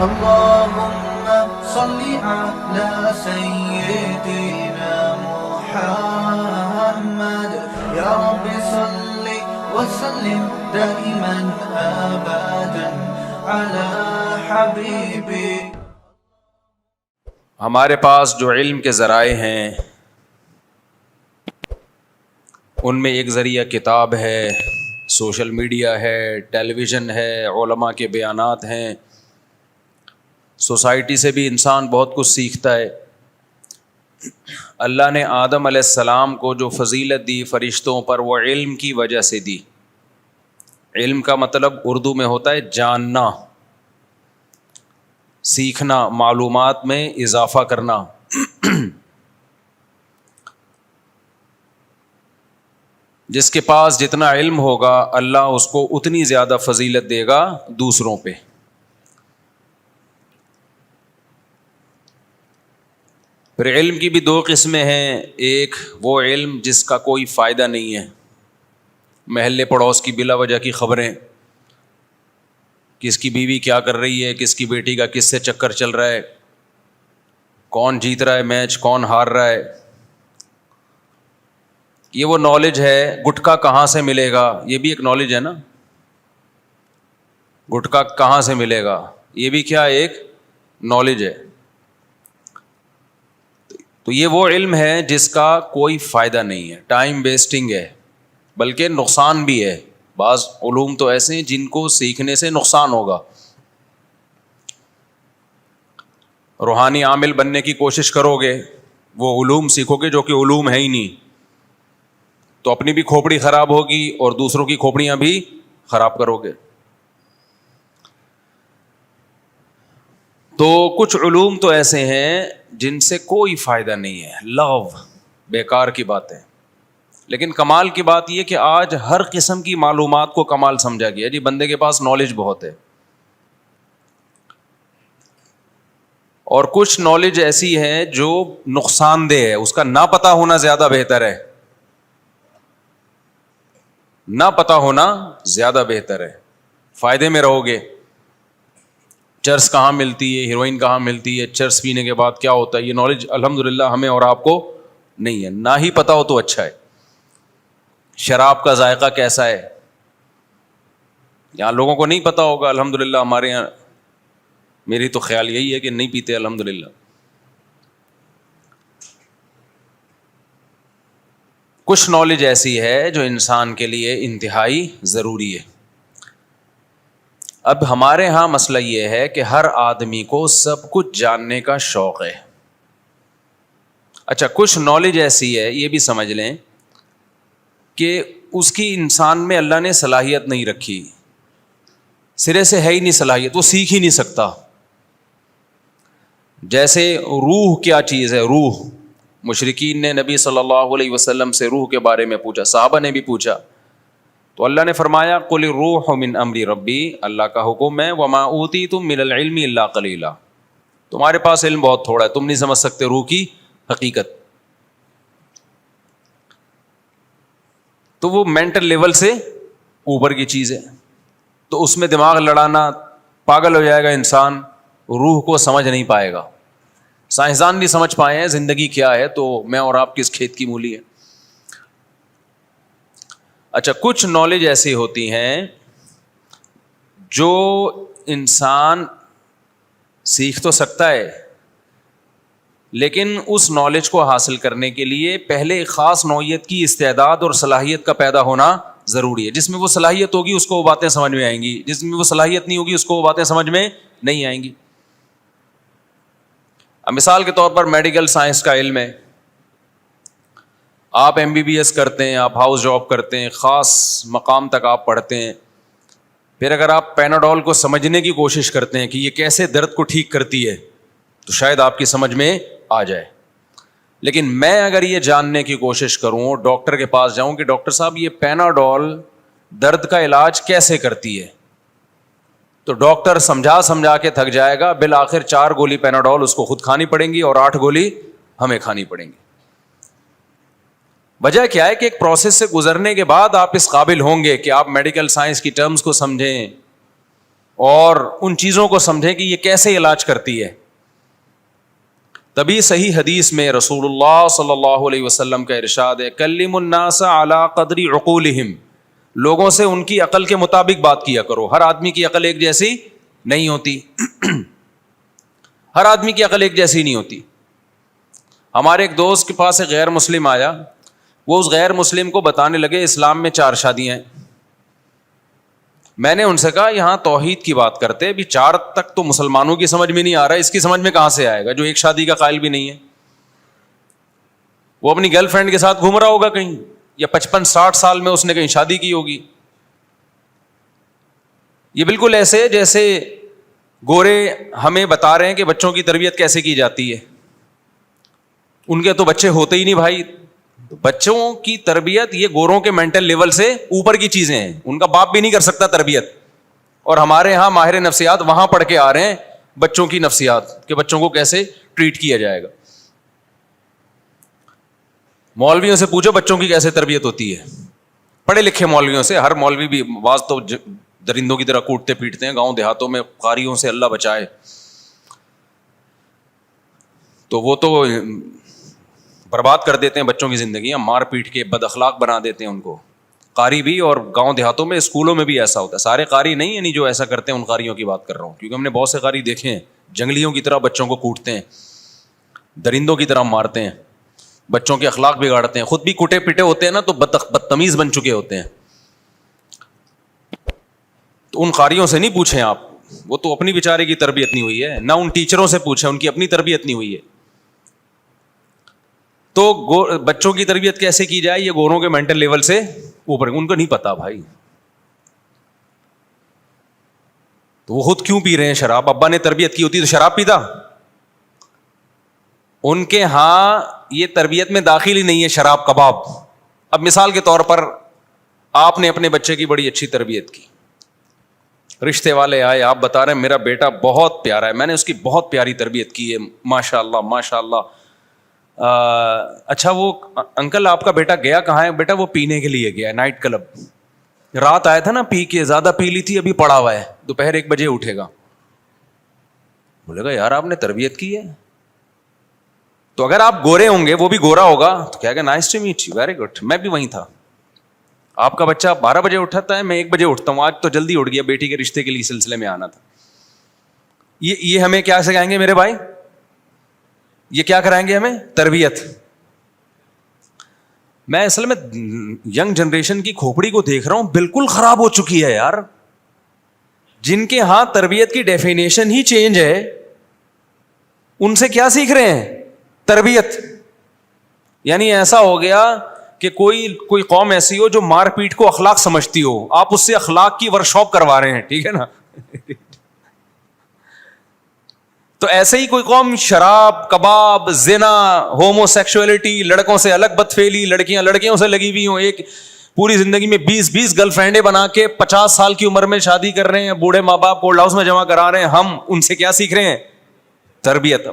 اللهم صل على سيدنا محمد يا رب صل وسلم دائما ابدا على حبيبي. ہمارے پاس جو علم کے ذرائع ہیں ان میں ایک ذریعہ کتاب ہے، سوشل میڈیا ہے، ٹیلی ویژن ہے، علماء کے بیانات ہیں. سوسائٹی سے بھی انسان بہت کچھ سیکھتا ہے. اللہ نے آدم علیہ السلام کو جو فضیلت دی فرشتوں پر، وہ علم کی وجہ سے دی. علم کا مطلب اردو میں ہوتا ہے جاننا، سیکھنا، معلومات میں اضافہ کرنا. جس کے پاس جتنا علم ہوگا اللہ اس کو اتنی زیادہ فضیلت دے گا دوسروں پہ. پھر علم کی بھی دو قسمیں ہیں. ایک وہ علم جس کا کوئی فائدہ نہیں ہے، محلے پڑوس کی بلا وجہ کی خبریں، کس کی بیوی کیا کر رہی ہے، کس کی بیٹی کا کس سے چکر چل رہا ہے، کون جیت رہا ہے میچ، کون ہار رہا ہے، یہ وہ نالج ہے. گٹکا کہاں سے ملے گا، یہ بھی ایک نالج ہے نا. گٹکا کہاں سے ملے گا، یہ بھی کیا ایک نالج ہے. تو یہ وہ علم ہے جس کا کوئی فائدہ نہیں ہے، ٹائم ویسٹنگ ہے، بلکہ نقصان بھی ہے. بعض علوم تو ایسے ہیں جن کو سیکھنے سے نقصان ہوگا. روحانی عامل بننے کی کوشش کرو گے، وہ علوم سیکھو گے جو کہ علوم ہے ہی نہیں، تو اپنی بھی کھوپڑی خراب ہوگی اور دوسروں کی کھوپڑیاں بھی خراب کرو گے. تو کچھ علوم تو ایسے ہیں جن سے کوئی فائدہ نہیں ہے، لغو، بیکار کی بات ہے. لیکن کمال کی بات یہ کہ آج ہر قسم کی معلومات کو کمال سمجھا گیا. جی بندے کے پاس نالج بہت ہے. اور کچھ نالج ایسی ہے جو نقصان دہ ہے، اس کا نہ پتہ ہونا زیادہ بہتر ہے. نہ پتہ ہونا زیادہ بہتر ہے، فائدے میں رہو گے. چرس کہاں ملتی ہے، ہیروئن کہاں ملتی ہے، چرس پینے کے بعد کیا ہوتا ہے، یہ نالج الحمدللہ ہمیں اور آپ کو نہیں ہے. نہ ہی پتہ ہو تو اچھا ہے. شراب کا ذائقہ کیسا ہے، یہاں لوگوں کو نہیں پتہ ہوگا. الحمدللہ ہمارے یہاں، میری تو خیال یہی ہے کہ نہیں پیتے الحمدللہ. کچھ نالج ایسی ہے جو انسان کے لیے انتہائی ضروری ہے. اب ہمارے ہاں مسئلہ یہ ہے کہ ہر آدمی کو سب کچھ جاننے کا شوق ہے. اچھا کچھ نالج ایسی ہے، یہ بھی سمجھ لیں کہ اس کی انسان میں اللہ نے صلاحیت نہیں رکھی، سرے سے ہے ہی نہیں صلاحیت، وہ سیکھ ہی نہیں سکتا. جیسے روح کیا چیز ہے، روح. مشرکین نے نبی صلی اللہ علیہ وسلم سے روح کے بارے میں پوچھا، صحابہ نے بھی پوچھا، تو اللہ نے فرمایا قل الروح من امر ربی، اللہ کا حکم ہے وما اوتیتم من العلم الا قلیلا، تمہارے پاس علم بہت تھوڑا ہے، تم نہیں سمجھ سکتے روح کی حقیقت. تو وہ مینٹل لیول سے اوپر کی چیز ہے، تو اس میں دماغ لڑانا، پاگل ہو جائے گا انسان، روح کو سمجھ نہیں پائے گا. سائنسدان بھی سمجھ پائے ہیں زندگی کیا ہے، تو میں اور آپ کس کھیت کی مولی ہے. اچھا کچھ نالج ایسی ہوتی ہیں جو انسان سیکھ تو سکتا ہے، لیکن اس نالج کو حاصل کرنے کے لیے پہلے ایک خاص نوعیت کی استعداد اور صلاحیت کا پیدا ہونا ضروری ہے. جس میں وہ صلاحیت ہوگی اس کو وہ باتیں سمجھ میں آئیں گی، جس میں وہ صلاحیت نہیں ہوگی اس کو وہ باتیں سمجھ میں نہیں آئیں گی. اب مثال کے طور پر میڈیکل سائنس کا علم ہے، آپ MBBS کرتے ہیں، آپ ہاؤس جاب کرتے ہیں، خاص مقام تک آپ پڑھتے ہیں. پھر اگر آپ پیناڈول کو سمجھنے کی کوشش کرتے ہیں کہ یہ کیسے درد کو ٹھیک کرتی ہے، تو شاید آپ کی سمجھ میں آ جائے. لیکن میں اگر یہ جاننے کی کوشش کروں، ڈاکٹر کے پاس جاؤں کہ ڈاکٹر صاحب یہ پیناڈول درد کا علاج کیسے کرتی ہے، تو ڈاکٹر سمجھا کے تھک جائے گا. بالآخر 4 گولی پیناڈول اس کو خود کھانی پڑیں گی اور 8 گولی ہمیں کھانی پڑیں گی. وجہ کیا ہے کہ ایک پروسیس سے گزرنے کے بعد آپ اس قابل ہوں گے کہ آپ میڈیکل سائنس کی ٹرمز کو سمجھیں، اور ان چیزوں کو سمجھیں کہ یہ کیسے علاج کرتی ہے. تبھی صحیح حدیث میں رسول اللہ صلی اللہ علیہ وسلم کا ارشاد ہے کلم الناس علی قدر عقولہم، لوگوں سے ان کی عقل کے مطابق بات کیا کرو. ہر آدمی کی عقل ایک جیسی نہیں ہوتی ہر آدمی کی عقل ایک جیسی نہیں ہوتی. ہمارے ایک دوست کے پاس ایک غیر مسلم آیا، وہ اس غیر مسلم کو بتانے لگے اسلام میں 4 شادیاں ہیں. میں نے ان سے کہا یہاں توحید کی بات کرتے، ابھی 4 تک تو مسلمانوں کی سمجھ میں نہیں آ رہا، اس کی سمجھ میں کہاں سے آئے گا جو ایک شادی کا قائل بھی نہیں ہے. وہ اپنی گرل فرینڈ کے ساتھ گھوم رہا ہوگا کہیں، یا 55-60 سال میں اس نے کہیں شادی کی ہوگی. یہ بالکل ایسے جیسے گورے ہمیں بتا رہے ہیں کہ بچوں کی تربیت کیسے کی جاتی ہے. ان کے تو بچے ہوتے ہی نہیں بھائی. بچوں کی تربیت یہ گوروں کے مینٹل لیول سے اوپر کی چیزیں ہیں، ان کا باپ بھی نہیں کر سکتا تربیت. اور ہمارے ہاں ماہر نفسیات وہاں پڑھ کے آ رہے ہیں بچوں کی نفسیات، کہ بچوں کو کیسے ٹریٹ کیا جائے گا. مولویوں سے پوچھو بچوں کی کیسے تربیت ہوتی ہے، پڑھے لکھے مولویوں سے. ہر مولوی بھی بعض تو درندوں کی طرح کوٹتے پیٹتے ہیں گاؤں دیہاتوں میں، قاریوں سے اللہ بچائے. تو وہ تو برباد کر دیتے ہیں بچوں کی زندگیاں، مار پیٹ کے بد اخلاق بنا دیتے ہیں ان کو. قاری بھی، اور گاؤں دیہاتوں میں اسکولوں میں بھی ایسا ہوتا ہے. سارے قاری نہیں، یعنی جو ایسا کرتے ہیں ان قاریوں کی بات کر رہا ہوں، کیونکہ ہم نے بہت سے قاری دیکھے ہیں جنگلیوں کی طرح بچوں کو کوٹتے ہیں، درندوں کی طرح مارتے ہیں، بچوں کے اخلاق بگاڑتے ہیں. خود بھی کوٹے پیٹے ہوتے ہیں نا، تو بدتمیز بن چکے ہوتے ہیں. تو ان قاریوں سے نہیں پوچھیں آپ، وہ تو اپنی بیچارے کی تربیت نہیں ہوئی ہے. نہ ان ٹیچروں سے پوچھیں، ان کی اپنی تربیت نہیں ہوئی ہے. تو بچوں کی تربیت کیسے کی جائے یہ گوروں کے مینٹل لیول سے اوپر، ان کو نہیں پتا بھائی. تو وہ خود کیوں پی رہے ہیں شراب؟ ابا نے تربیت کی ہوتی تو شراب پیتا. ان کے ہاں یہ تربیت میں داخل ہی نہیں ہے شراب کباب. اب مثال کے طور پر آپ نے اپنے بچے کی بڑی اچھی تربیت کی، رشتے والے آئے، آپ بتا رہے ہیں میرا بیٹا بہت پیارا ہے، میں نے اس کی بہت پیاری تربیت کی ہے، ماشاء اللہ ماشاء اللہ. اچھا وہ انکل آپ کا بیٹا گیا کہاں ہے؟ بیٹا وہ پینے کے لیے گیا ہے نائٹ کلب، رات آیا تھا نا، پی کے زیادہ پی لی تھی، ابھی پڑا ہوا ہے، دوپہر 1 بجے اٹھے گا. بولے گا یار آپ نے تربیت کی ہے. تو اگر آپ گورے ہوں گے، وہ بھی گورا ہوگا، تو کہے گا nice to meet you, very good, میں بھی وہیں تھا. آپ کا بچہ 12 بجے اٹھتا ہے، میں 1 بجے اٹھتا ہوں، آج تو جلدی اٹھ گیا، بیٹی کے رشتے کے لیے سلسلے میں آنا تھا. یہ ہمیں کیا سکھائیں گے میرے بھائی؟ یہ کیا کرائیں گے ہمیں؟ تربیت. میں اصل میں ینگ جنریشن کی کھوپڑی کو دیکھ رہا ہوں، بالکل خراب ہو چکی ہے یار. جن کے ہاں تربیت کی ڈیفینیشن ہی چینج ہے، ان سے کیا سیکھ رہے ہیں؟ تربیت. یعنی ایسا ہو گیا کہ کوئی قوم ایسی ہو جو مار پیٹ کو اخلاق سمجھتی ہو، آپ اس سے اخلاق کی ورکشاپ کروا رہے ہیں، ٹھیک ہے نا. تو ایسے ہی کوئی قوم شراب، کباب، زنا، ہومو سیکشولیٹی، لڑکوں سے الگ بدفعلی، لڑکیاں لڑکیوں سے لگی ہوئی ہوں، ایک پوری زندگی میں 20 گرل فرینڈیں بنا کے 50 سال کی عمر میں شادی کر رہے ہیں، بوڑھے ماں باپ کو اولڈ ہاؤس میں جمع کرا رہے ہیں. ہم ان سے کیا سیکھ رہے ہیں؟ تربیت.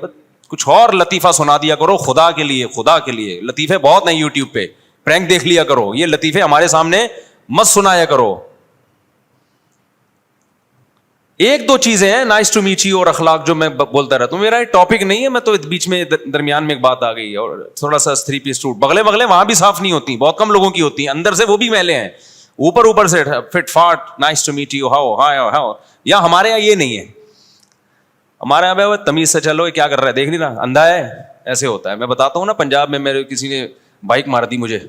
کچھ اور لطیفہ سنا دیا کرو خدا کے لیے، خدا کے لیے. لطیفے بہت ہیں یوٹیوب پہ، پرینک دیکھ لیا کرو، یہ لطیفے ہمارے سامنے مت سنایا کرو. 1-2 چیزیں ہیں، نائس ٹو میٹ یو اور اخلاق، جو میں بولتا رہتا ہوں. میرا ٹاپک نہیں ہے، میں تو بیچ میں درمیان میں ایک بات آ گئی، اور تھوڑا سا 3 پیس سوٹ، بغلے وہاں بھی صاف نہیں ہوتی، بہت کم لوگوں کی ہوتی ہیں، اندر سے وہ بھی میلے ہیں، اوپر سے فٹ فاٹ، nice to meet you, how. یا ہمارے یہاں یہ نہیں ہے. ہمارے یہاں پہ تمیز سے چلو، کیا کر رہا ہے دیکھ نہیں رہا، اندھا ہے، ایسے ہوتا ہے. میں بتاتا ہوں نا، پنجاب میں میرے کسی نے بائک مار دی، مجھے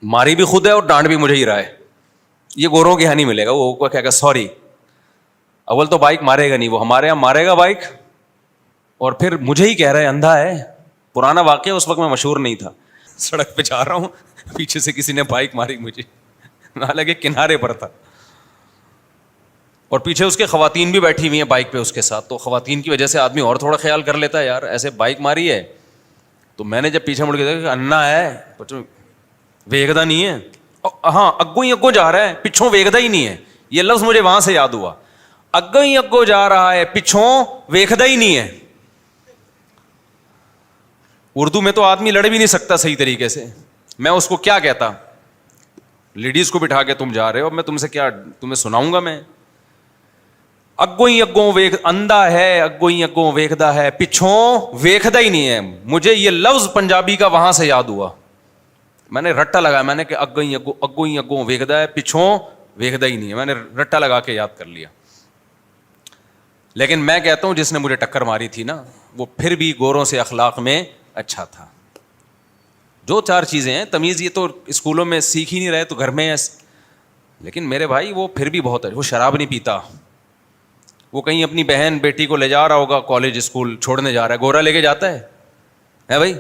ماری بھی خود ہے اور ڈانٹ بھی مجھے ہی رہا ہے. یہ گوروں کے یہاں نہیں ملے گا. وہ کہے گا سوری، اول تو بائک مارے گا نہیں، وہ ہمارے یہاں مارے گا بائک، اور پھر مجھے ہی کہہ رہا ہے اندھا ہے. پرانا واقعہ، اس وقت میں مشہور نہیں تھا، سڑک پہ جا رہا ہوں، پیچھے سے کسی نے بائک ماری مجھے، نہ لگے کنارے پر تھا، اور پیچھے اس کے خواتین بھی بیٹھی ہوئی ہیں بائک پہ اس کے ساتھ. تو خواتین کی وجہ سے آدمی اور تھوڑا خیال کر لیتا ہے، یار ایسے بائک ماری ہے. تو میں نے جب پیچھے مڑ کے دیکھا، انا ہے، ویگدا نہیں ہے، ہاں اگوں ہی اگوں جا رہا ہے، پچھوں ویگدا ہی نہیں ہے. یہ لفظ مجھے وہاں سے یاد ہوا، اگوں ہی اگوں جا رہا ہے، پچھوں ویکھدا ہی نہیں ہے. اردو میں تو آدمی لڑ بھی نہیں سکتا صحیح طریقے سے. میں اس کو کیا کہتا؟ لیڈیز کو بٹھا کے تم جا رہے ہو، میں تم سے کیا تمہیں سناؤں گا؟ میں اگوں ہی اگوں اندھا ہے، اگوں ہی اگوں ویکھدا ہے، پچھوں ویکھدا ہی نہیں ہے. مجھے یہ لفظ پنجابی کا وہاں سے یاد ہوا. میں نے رٹا لگایا، میں نے کہ اگوں ہی اگوں ویکھدا ہے، پچھوں ویکھدا ہی نہیں ہے. میں نے رٹا لگا کے یاد کر لیا. لیکن میں کہتا ہوں جس نے مجھے ٹکر ماری تھی نا، وہ پھر بھی گوروں سے اخلاق میں اچھا تھا. جو 4 چیزیں ہیں، تمیز یہ تو اسکولوں میں سیکھ ہی نہیں رہے تو گھر میں ہے. لیکن میرے بھائی وہ پھر بھی بہت ہے. وہ شراب نہیں پیتا، وہ کہیں اپنی بہن بیٹی کو لے جا رہا ہوگا کالج اسکول چھوڑنے جا رہا ہے، گورا لے کے جاتا ہے بھائی،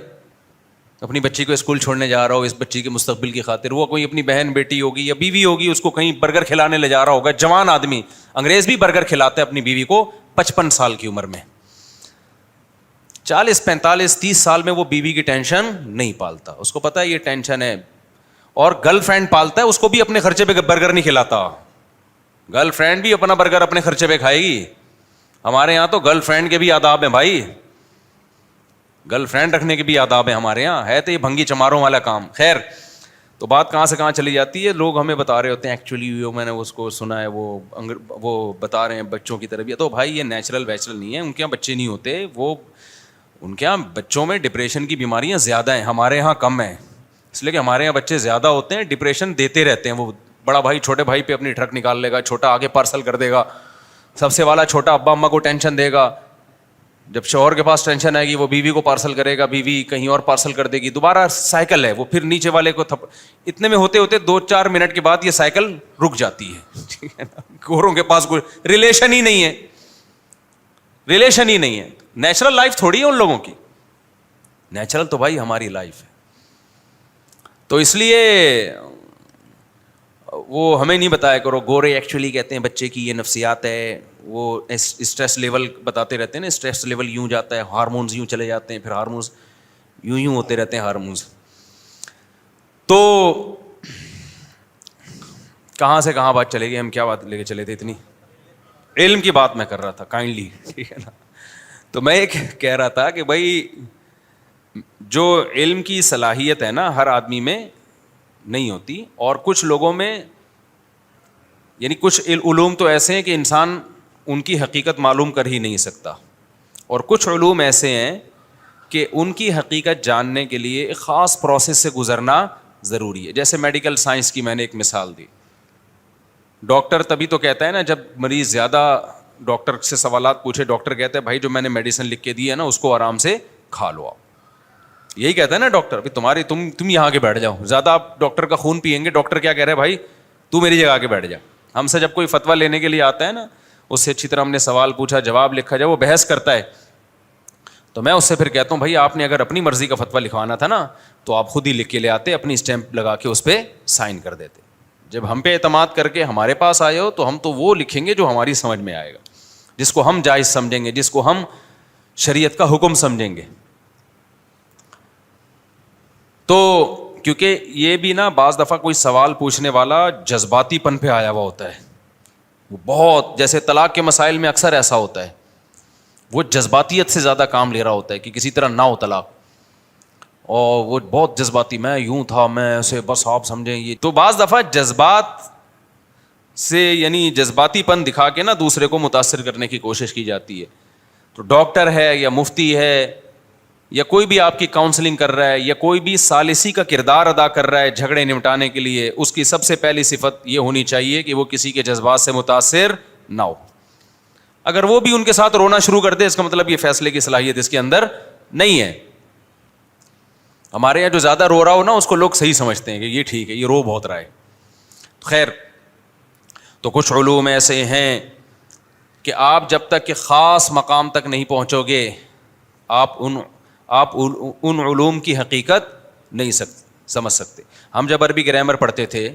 اپنی بچی کو اسکول چھوڑنے جا رہا ہو اس بچی کے مستقبل کی خاطر. وہ کوئی اپنی بہن بیٹی ہوگی یا بیوی ہوگی، اس کو کہیں برگر کھلانے لے جا رہا ہوگا. جوان آدمی، انگریز بھی برگر کھلاتا ہے اپنی بیوی کو 55 سال کی عمر میں. 40 45 30 سال میں وہ بیوی کی ٹینشن نہیں پالتا. اس کو پتا ہے یہ ٹینشن ہے. اور گرل فرینڈ پالتا ہے، اس کو بھی اپنے خرچے پہ برگر نہیں کھلاتا. گرل فرینڈ بھی اپنا برگر اپنے خرچے پہ کھائے گی. ہمارے یہاں تو گرل فرینڈ کے بھی آداب ہیں بھائی، گرل فرینڈ رکھنے کے بھی آداب ہیں ہمارے یہاں. ہے تو یہ بھنگی چماروں والا کام. خیر، تو بات کہاں سے کہاں چلی جاتی ہے. لوگ ہمیں بتا رہے ہوتے ہیں ایکچولی میں نے اس کو سنا ہے، وہ بتا رہے ہیں بچوں کی تربیت. تو بھائی یہ نیچرل ویچرل نہیں ہے، ان کے یہاں بچے نہیں ہوتے. وہ ان کے یہاں بچوں میں ڈپریشن کی بیماریاں زیادہ ہیں، ہمارے یہاں کم ہیں. اس لیے کہ ہمارے یہاں بچے زیادہ ہوتے ہیں، ڈپریشن دیتے رہتے ہیں. وہ بڑا بھائی چھوٹے بھائی پہ اپنی ٹرک نکال لے گا، چھوٹا آگے پارسل کر دے گا، سب سے والا چھوٹا ابا اماں کو ٹینشن دے گا. جب شوہر کے پاس ٹینشن آئے گی وہ بیوی کو پارسل کرے گا، بیوی کہیں اور پارسل کر دے گی. دوبارہ سائیکل ہے. وہ پھر نیچے والے کو اتنے میں ہوتے ہوتے 2-4 منٹ کے بعد یہ سائیکل رک جاتی ہے. گوروں کے پاس کوئی ریلیشن ہی نہیں ہے، ریلیشن ہی نہیں ہے. نیچرل لائف تھوڑی ہے ان لوگوں کی، نیچرل تو بھائی ہماری لائف ہے. تو اس لیے وہ ہمیں نہیں بتایا کرو. گورے ایکچولی کہتے ہیں بچے کی یہ نفسیات ہے، وہ اسٹریس لیول بتاتے رہتے ہیں نا، اسٹریس لیول یوں جاتا ہے، ہارمونز یوں چلے جاتے ہیں، پھر ہارمونز یوں ہوتے رہتے ہیں ہارمونز. تو کہاں سے کہاں بات چلے گی، ہم کیا بات لے کے چلے تھے اتنی؟ علم کی بات میں کر رہا تھا کائنڈلی، ٹھیک ہے نا. تو میں ایک کہہ رہا تھا کہ بھائی جو علم کی صلاحیت ہے نا ہر آدمی میں نہیں ہوتی، اور کچھ لوگوں میں یعنی کچھ علوم تو ایسے ہیں کہ انسان ان کی حقیقت معلوم کر ہی نہیں سکتا، اور کچھ علوم ایسے ہیں کہ ان کی حقیقت جاننے کے لیے ایک خاص پروسیس سے گزرنا ضروری ہے. جیسے میڈیکل سائنس کی میں نے ایک مثال دی. ڈاکٹر تبھی تو کہتا ہے نا جب مریض زیادہ ڈاکٹر سے سوالات پوچھے، ڈاکٹر کہتا ہے بھائی جو میں نے میڈیسن لکھ کے دی ہے نا اس کو آرام سے کھا لو. آپ یہی کہتا ہے نا ڈاکٹر، تمہاری تم یہاں کے بیٹھ جاؤ، زیادہ آپ ڈاکٹر کا خون پیئیں گے. ڈاکٹر کیا کہہ رہے ہیں بھائی تو میری جگہ آ کے بیٹھ جا. ہم سے جب کوئی فتویٰ لینے کے لیے آتا ہے نا، اس سے اچھی طرح ہم نے سوال پوچھا، جواب لکھا جائے، وہ بحث کرتا ہے، تو میں اس سے پھر کہتا ہوں بھائی آپ نے اگر اپنی مرضی کا فتویٰ لکھوانا تھا نا تو آپ خود ہی لکھ کے لے آتے، اپنی اسٹیمپ لگا کے اس پہ سائن کر دیتے. جب ہم پہ اعتماد کر کے ہمارے پاس آئے ہو تو ہم تو وہ لکھیں گے جو ہماری سمجھ میں آئے گا، جس کو ہم جائز سمجھیں گے، جس کو ہم شریعت کا حکم سمجھیں گے. تو کیونکہ یہ بھی نا بعض دفعہ کوئی سوال پوچھنے والا جذباتی پن پہ آیا ہوا ہوتا ہے، وہ بہت، جیسے طلاق کے مسائل میں اکثر ایسا ہوتا ہے، وہ جذباتیت سے زیادہ کام لے رہا ہوتا ہے کہ کسی طرح نہ ہو طلاق، اور وہ بہت جذباتی، میں یوں تھا، میں ایسے، بس آپ سمجھیں. یہ تو بعض دفعہ جذبات سے یعنی جذباتی پن دکھا کے نا دوسرے کو متاثر کرنے کی کوشش کی جاتی ہے. تو ڈاکٹر ہے یا مفتی ہے یا کوئی بھی آپ کی کاؤنسلنگ کر رہا ہے یا کوئی بھی ثالثی کا کردار ادا کر رہا ہے جھگڑے نمٹانے کے لیے، اس کی سب سے پہلی صفت یہ ہونی چاہیے کہ وہ کسی کے جذبات سے متاثر نہ ہو. اگر وہ بھی ان کے ساتھ رونا شروع کر دے اس کا مطلب یہ فیصلے کی صلاحیت اس کے اندر نہیں ہے. ہمارے یہاں جو زیادہ رو رہا ہو نا اس کو لوگ صحیح سمجھتے ہیں کہ یہ ٹھیک ہے، یہ رو بہت رہا ہے. خیر، تو کچھ علوم ایسے ہیں کہ آپ جب تک کہ خاص مقام تک نہیں پہنچو گے آپ ان علوم کی حقیقت نہیں سمجھ سکتے. ہم جب عربی گرامر پڑھتے تھے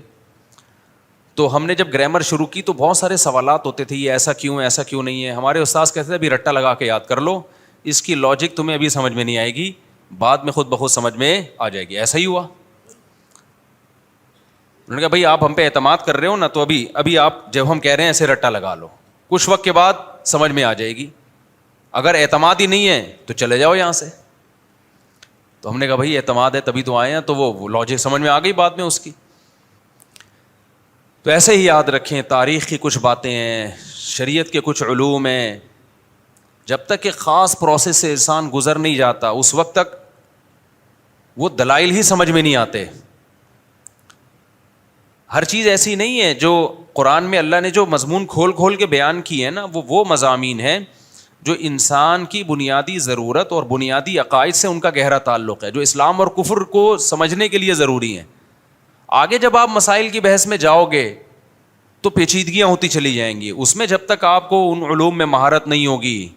تو ہم نے جب گرامر شروع کی تو بہت سارے سوالات ہوتے تھے، یہ ایسا کیوں، ایسا کیوں نہیں ہے. ہمارے استاذ کہتے تھے ابھی رٹا لگا کے یاد کر لو، اس کی لاجک تمہیں ابھی سمجھ میں نہیں آئے گی، بعد میں خود بخود سمجھ میں آ جائے گی. ایسا ہی ہوا. انہوں نے کہا بھائی آپ ہم پہ اعتماد کر رہے ہو نا، تو ابھی آپ جب ہم کہہ رہے ہیں ایسے رٹا لگا لو، کچھ وقت کے بعد سمجھ میں آ جائے گی. اگر اعتماد ہی نہیں ہے تو چلے جاؤ یہاں سے. تو ہم نے کہا بھائی اعتماد ہے تبھی تو آئے ہیں، تو وہ لاجک سمجھ میں آ گئی بعد میں اس کی. تو ایسے ہی یاد رکھیں تاریخ کی کچھ باتیں ہیں, شریعت کے کچھ علوم ہیں, جب تک ایک خاص پروسیس سے انسان گزر نہیں جاتا اس وقت تک وہ دلائل ہی سمجھ میں نہیں آتے. ہر چیز ایسی نہیں ہے. جو قرآن میں اللہ نے جو مضمون کھول کھول کے بیان کیے ہیں نا, وہ مضامین ہیں جو انسان کی بنیادی ضرورت اور بنیادی عقائد سے ان کا گہرا تعلق ہے, جو اسلام اور کفر کو سمجھنے کے لیے ضروری ہیں. آگے جب آپ مسائل کی بحث میں جاؤ گے تو پیچیدگیاں ہوتی چلی جائیں گی. اس میں جب تک آپ کو ان علوم میں مہارت نہیں ہوگی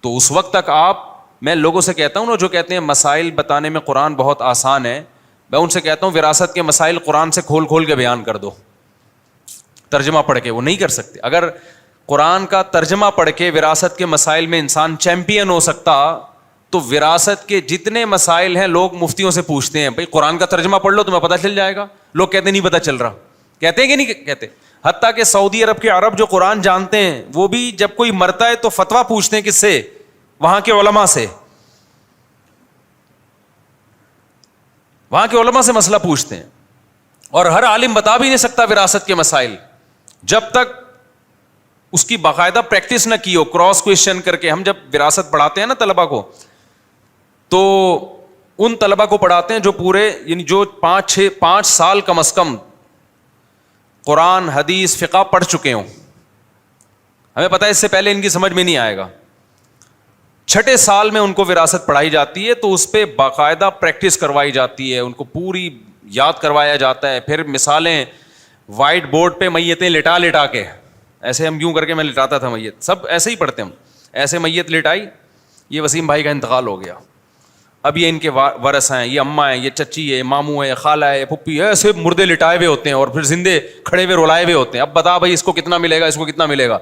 تو اس وقت تک میں لوگوں سے کہتا ہوں نا جو کہتے ہیں مسائل بتانے میں قرآن بہت آسان ہے, میں ان سے کہتا ہوں وراثت کے مسائل قرآن سے کھول کھول کے بیان کر دو, ترجمہ پڑھ کے. وہ نہیں کر سکتے. اگر قرآن کا ترجمہ پڑھ کے وراثت کے مسائل میں انسان چیمپئن ہو سکتا تو وراثت کے جتنے مسائل ہیں لوگ مفتیوں سے پوچھتے ہیں بھائی قرآن کا ترجمہ پڑھ لو تمہیں پتہ چل جائے گا. لوگ کہتے نہیں پتہ چل رہا, کہتے ہیں کہ نہیں کہتے. حتیٰ کہ سعودی عرب کے عرب جو قرآن جانتے ہیں وہ بھی جب کوئی مرتا ہے تو فتویٰ پوچھتے ہیں کس سے؟ وہاں کے علماء سے. وہاں کے علماء سے مسئلہ پوچھتے ہیں. اور ہر عالم بتا بھی نہیں سکتا وراثت کے مسائل جب تک اس کی باقاعدہ پریکٹس نہ کی ہو, کراس کویشچن کر کے. ہم جب وراثت پڑھاتے ہیں نا طلبہ کو تو ان طلبہ کو پڑھاتے ہیں جو پورے یعنی جو 5 سال کم از کم قرآن حدیث فقہ پڑھ چکے ہوں. ہمیں پتہ ہے اس سے پہلے ان کی سمجھ میں نہیں آئے گا. 6 سال میں ان کو وراثت پڑھائی جاتی ہے تو اس پہ باقاعدہ پریکٹس کروائی جاتی ہے, ان کو پوری یاد کروایا جاتا ہے. پھر مثالیں وائٹ بورڈ پہ میتیں لٹا کے, ایسے ہم یوں کر کے میں لٹاتا تھا میت, سب ایسے ہی پڑھتے ہم. ایسے میت لٹائی, یہ وسیم بھائی کا انتقال ہو گیا, اب یہ ان کے ورث ہیں, یہ اماں ہیں, یہ چچی ہے, ماموں ہے, خالہ ہے, پھپھی ہے, ایسے مردے لٹائے ہوئے ہوتے ہیں اور پھر زندے کھڑے ہوئے رولائے ہوئے ہوتے ہیں. اب بتا بھائی اس کو کتنا ملے گا, اس کو کتنا ملے گا.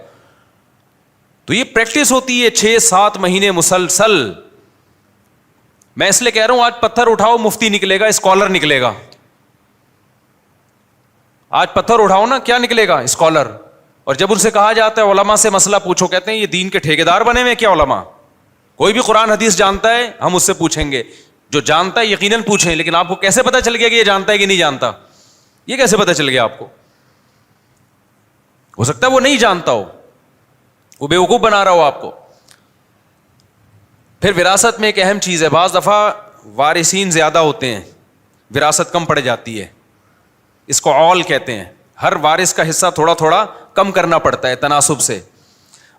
تو یہ پریکٹس ہوتی ہے 6-7 مہینے مسلسل. میں اس لیے کہہ رہا ہوں آج پتھر اٹھاؤ مفتی نکلے گا, اسکالر نکلے گا. آج پتھر اٹھاؤ نا, کیا نکلے گا؟ اسکالر. اور جب ان سے کہا جاتا ہے علماء سے مسئلہ پوچھو, کہتے ہیں یہ دین کے ٹھیکیدار بنے ہوئے کیا علماء؟ کوئی بھی قرآن حدیث جانتا ہے ہم اس سے پوچھیں گے, جو جانتا ہے یقیناً پوچھیں. لیکن آپ کو کیسے پتہ چل گیا کہ یہ جانتا ہے کہ نہیں جانتا؟ یہ کیسے پتہ چل گیا آپ کو؟ ہو سکتا ہے وہ نہیں جانتا ہو, وہ بیوقوف بنا رہا ہو آپ کو. پھر وراثت میں ایک اہم چیز ہے, بعض دفعہ وارثین زیادہ ہوتے ہیں, وراثت کم پڑ جاتی ہے. اس کو اول کہتے ہیں. ہر وارث کا حصہ تھوڑا تھوڑا کم کرنا پڑتا ہے تناسب سے.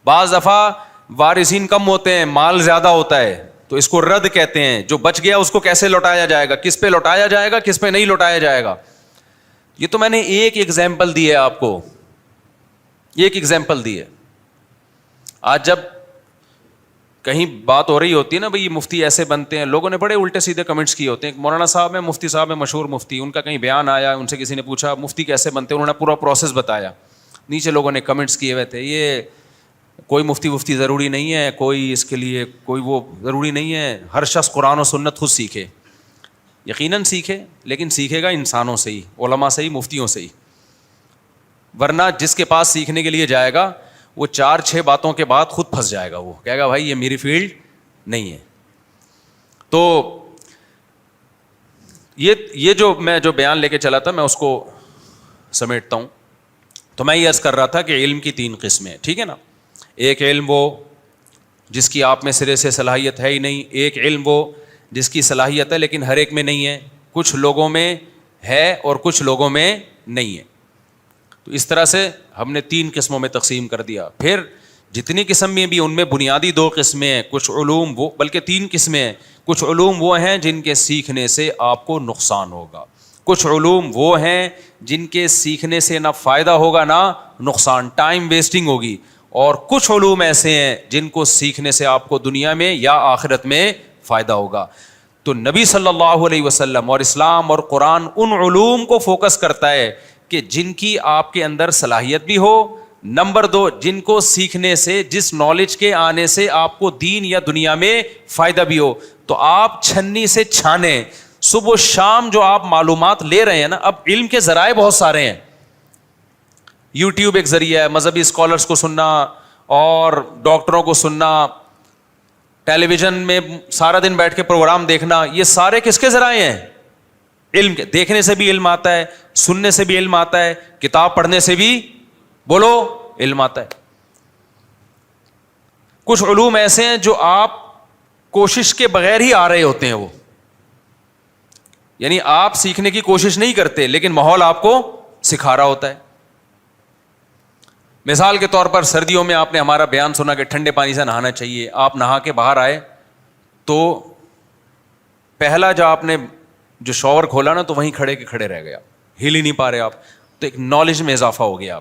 بعض دفعہ وارثین کم ہوتے ہیں, مال زیادہ ہوتا ہے, تو اس کو رد کہتے ہیں. جو بچ گیا اس کو کیسے لوٹایا جائے گا, کس پہ لوٹایا جائے گا, کس پہ نہیں لوٹایا جائے گا. یہ تو میں نے ایک ایگزامپل دی ہے آپ کو, ایک ایگزامپل دی ہے. آج جب کہیں بات ہو رہی ہوتی ہے نا بھئی مفتی ایسے بنتے ہیں, لوگوں نے بڑے الٹے سیدھے کمنٹس کیے ہوتے ہیں. مولانا صاحب ہیں, مفتی صاحب ہیں, مشہور مفتی, ان کا کہیں بیان آیا, ان سے کسی نے پوچھا مفتی کیسے بنتے ہیں, انہوں نے پورا پروسیس بتایا. نیچے لوگوں نے کمنٹس کیے ہوئے تھے یہ کوئی مفتی ضروری نہیں ہے, کوئی اس کے لیے کوئی وہ ضروری نہیں ہے, ہر شخص قرآن و سنت خود سیکھے. یقیناً سیکھے, لیکن سیکھے گا انسانوں سے ہی, علماء سے ہی, مفتیوں سے ہی. ورنہ جس کے پاس سیکھنے کے لیے جائے گا وہ 4-6 باتوں کے بعد خود پھنس جائے گا. وہ کہے گا بھائی یہ میری فیلڈ نہیں ہے. تو یہ جو میں جو بیان لے کے چلا تھا میں اس کو سمیٹتا ہوں. تو میں یہ عرض کر رہا تھا کہ علم کی 3 قسمیں, ٹھیک ہے نا. ایک علم وہ جس کی آپ میں سرے سے صلاحیت ہے ہی نہیں, ایک علم وہ جس کی صلاحیت ہے لیکن ہر ایک میں نہیں ہے, کچھ لوگوں میں ہے اور کچھ لوگوں میں نہیں ہے. تو اس طرح سے ہم نے 3 قسموں میں تقسیم کر دیا. پھر جتنی قسم میں بھی ان میں بنیادی 2 قسمیں ہیں, کچھ علوم وہ بلکہ 3 قسمیں ہیں. کچھ علوم وہ ہیں جن کے سیکھنے سے آپ کو نقصان ہوگا, کچھ علوم وہ ہیں جن کے سیکھنے سے نہ فائدہ ہوگا نہ نقصان, ٹائم ویسٹنگ ہوگی, اور کچھ علوم ایسے ہیں جن کو سیکھنے سے آپ کو دنیا میں یا آخرت میں فائدہ ہوگا. تو نبی صلی اللہ علیہ وسلم اور اسلام اور قرآن ان علوم کو فوکس کرتا ہے کہ جن کی آپ کے اندر صلاحیت بھی ہو, نمبر 2 جن کو سیکھنے سے, جس نالج کے آنے سے آپ کو دین یا دنیا میں فائدہ بھی ہو. تو آپ چھنی سے چھانے, صبح و شام جو آپ معلومات لے رہے ہیں نا, اب علم کے ذرائع بہت سارے ہیں. یوٹیوب ایک ذریعہ ہے, مذہبی اسکالرس کو سننا اور ڈاکٹروں کو سننا, ٹیلی ویژن میں سارا دن بیٹھ کے پروگرام دیکھنا, یہ سارے کس کے ذرائع ہیں؟ علم دیکھنے سے بھی علم آتا ہے, سننے سے بھی علم آتا ہے, کتاب پڑھنے سے بھی بولو علم آتا ہے. کچھ علوم ایسے ہیں جو آپ کوشش کے بغیر ہی آ رہے ہوتے ہیں, وہ یعنی آپ سیکھنے کی کوشش نہیں کرتے لیکن ماحول آپ کو سکھا رہا ہوتا ہے. مثال کے طور پر سردیوں میں آپ نے ہمارا بیان سنا کہ ٹھنڈے پانی سے نہانا چاہیے. آپ نہا کے باہر آئے تو پہلا جو آپ نے جو شاور کھولا نا تو وہیں کھڑے کے کھڑے رہ گئے, ہل ہی نہیں پا رہے آپ. تو ایک نالج میں اضافہ ہو گیا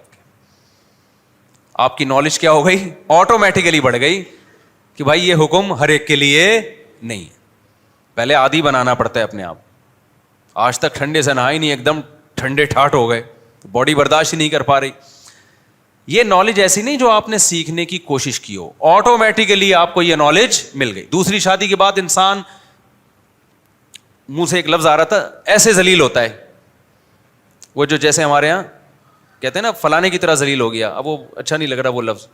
آپ کی نالج کیا ہو گئی, آٹومیٹیکلی بڑھ گئی کہ بھائی یہ حکم ہر ایک کے لیے نہیں ہے. پہلے عادی بنانا پڑتا ہے اپنے آپ. آج تک ٹھنڈے سے نہا ہی نہیں, ایک دم ٹھنڈے ٹھاٹ ہو گئے, باڈی برداشت ہی نہیں کر پا رہی. یہ نالج ایسی نہیں جو آپ نے سیکھنے کی کوشش کی ہو, آٹومیٹیکلی آپ کو یہ نالج مل گئی. دوسری شادی کے بعد انسان, منہ سے ایک لفظ آ رہا تھا, ایسے ذلیل ہوتا ہے. وہ جو جیسے ہمارے یہاں کہتے ہیں نا فلانے کی طرح ذلیل ہو گیا, اب وہ اچھا نہیں لگ رہا وہ لفظ.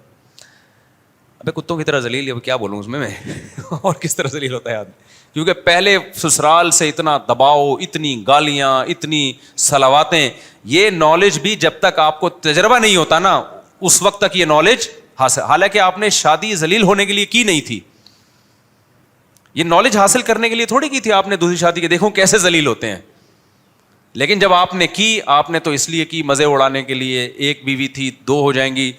ابے کتوں کی طرح ذلیل, اب کیا بولوں اس میں اور کس طرح ذلیل ہوتا ہے آدمی. کیونکہ پہلے سسرال سے اتنا دباؤ, اتنی گالیاں, اتنی صلواتیں, یہ نالج بھی جب تک آپ کو تجربہ نہیں ہوتا نا اس وقت تک یہ نالج حاصل, حالانکہ آپ نے شادی ذلیل ہونے کے لیے کی نہیں تھی, یہ نالج حاصل کرنے کے لیے تھوڑی کی تھی آپ نے دوسری شادی کے دیکھو کیسے ذلیل ہوتے ہیں. لیکن جب آپ نے کی, آپ نے تو اس لیے کی مزے اڑانے کے لیے, ایک بیوی تھی 2 ہو جائیں گی,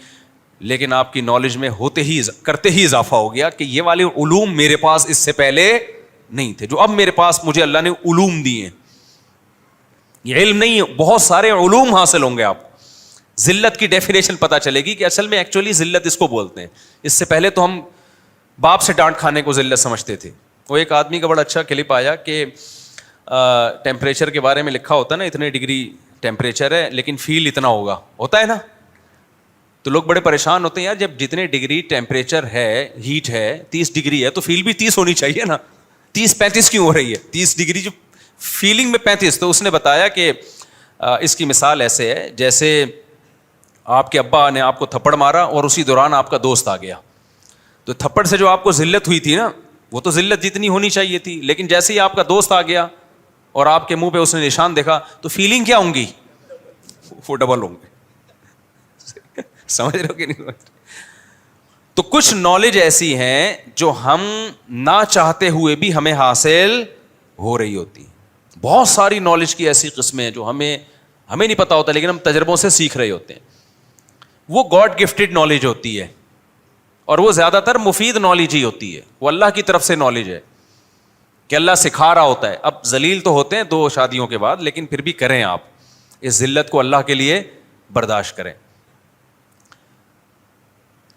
لیکن آپ کی نالج میں ہوتے ہی کرتے ہی اضافہ ہو گیا کہ یہ والے علوم میرے پاس اس سے پہلے نہیں تھے جو اب میرے پاس مجھے اللہ نے علوم دیے ہیں. یہ علم نہیں, بہت سارے علوم حاصل ہوں گے آپ. ذلت کی ڈیفینیشن پتہ چلے گی کہ اصل میں ایکچولی ذلت اس کو بولتے ہیں. اس سے پہلے تو ہم باپ سے ڈانٹ کھانے کو ذلت سمجھتے تھے. وہ ایک آدمی کا بڑا اچھا کلپ آیا کہ ٹیمپریچر کے بارے میں لکھا ہوتا ہے نا, اتنے ڈگری ٹیمپریچر ہے لیکن فیل اتنا ہوتا ہے نا, تو لوگ بڑے پریشان ہوتے ہیں یار جب جتنے ڈگری ٹیمپریچر ہے, ہیٹ ہے 30 ڈگری ہے تو فیل بھی 30 ہونی چاہیے نا, 30-35 کیوں ہو رہی ہے, 30 ڈگری جو فیلنگ میں 35. تو اس نے بتایا کہ اس کی مثال ایسے ہے جیسے آپ کے ابا نے آپ کو تھپڑ مارا اور اسی دوران آپ کا دوست آ گیا, تو تھپڑ سے جو آپ کو ذلت ہوئی تھی نا وہ تو ذلت جتنی ہونی چاہیے تھی, لیکن جیسے ہی آپ کا دوست آ گیا اور آپ کے منہ پہ اس نے نشان دیکھا تو فیلنگ کیا ہوں گی, وہ ڈبل ہوں گے. سمجھ رہے ہو کہ نہیں؟ تو کچھ نالج ایسی ہیں جو ہم نہ چاہتے ہوئے بھی ہمیں حاصل ہو رہی ہوتی. بہت ساری نالج کی ایسی قسمیں ہیں جو ہمیں نہیں پتا ہوتا لیکن ہم تجربوں سے سیکھ رہے ہوتے ہیں. وہ گاڈ گفٹڈ نالج ہوتی ہے اور وہ زیادہ تر مفید نالج ہی ہوتی ہے. وہ اللہ کی طرف سے نالج ہے کہ اللہ سکھا رہا ہوتا ہے. اب ذلیل تو ہوتے ہیں 2 شادیوں کے بعد, لیکن پھر بھی کریں آپ اس ذلت کو اللہ کے لیے برداشت کریں.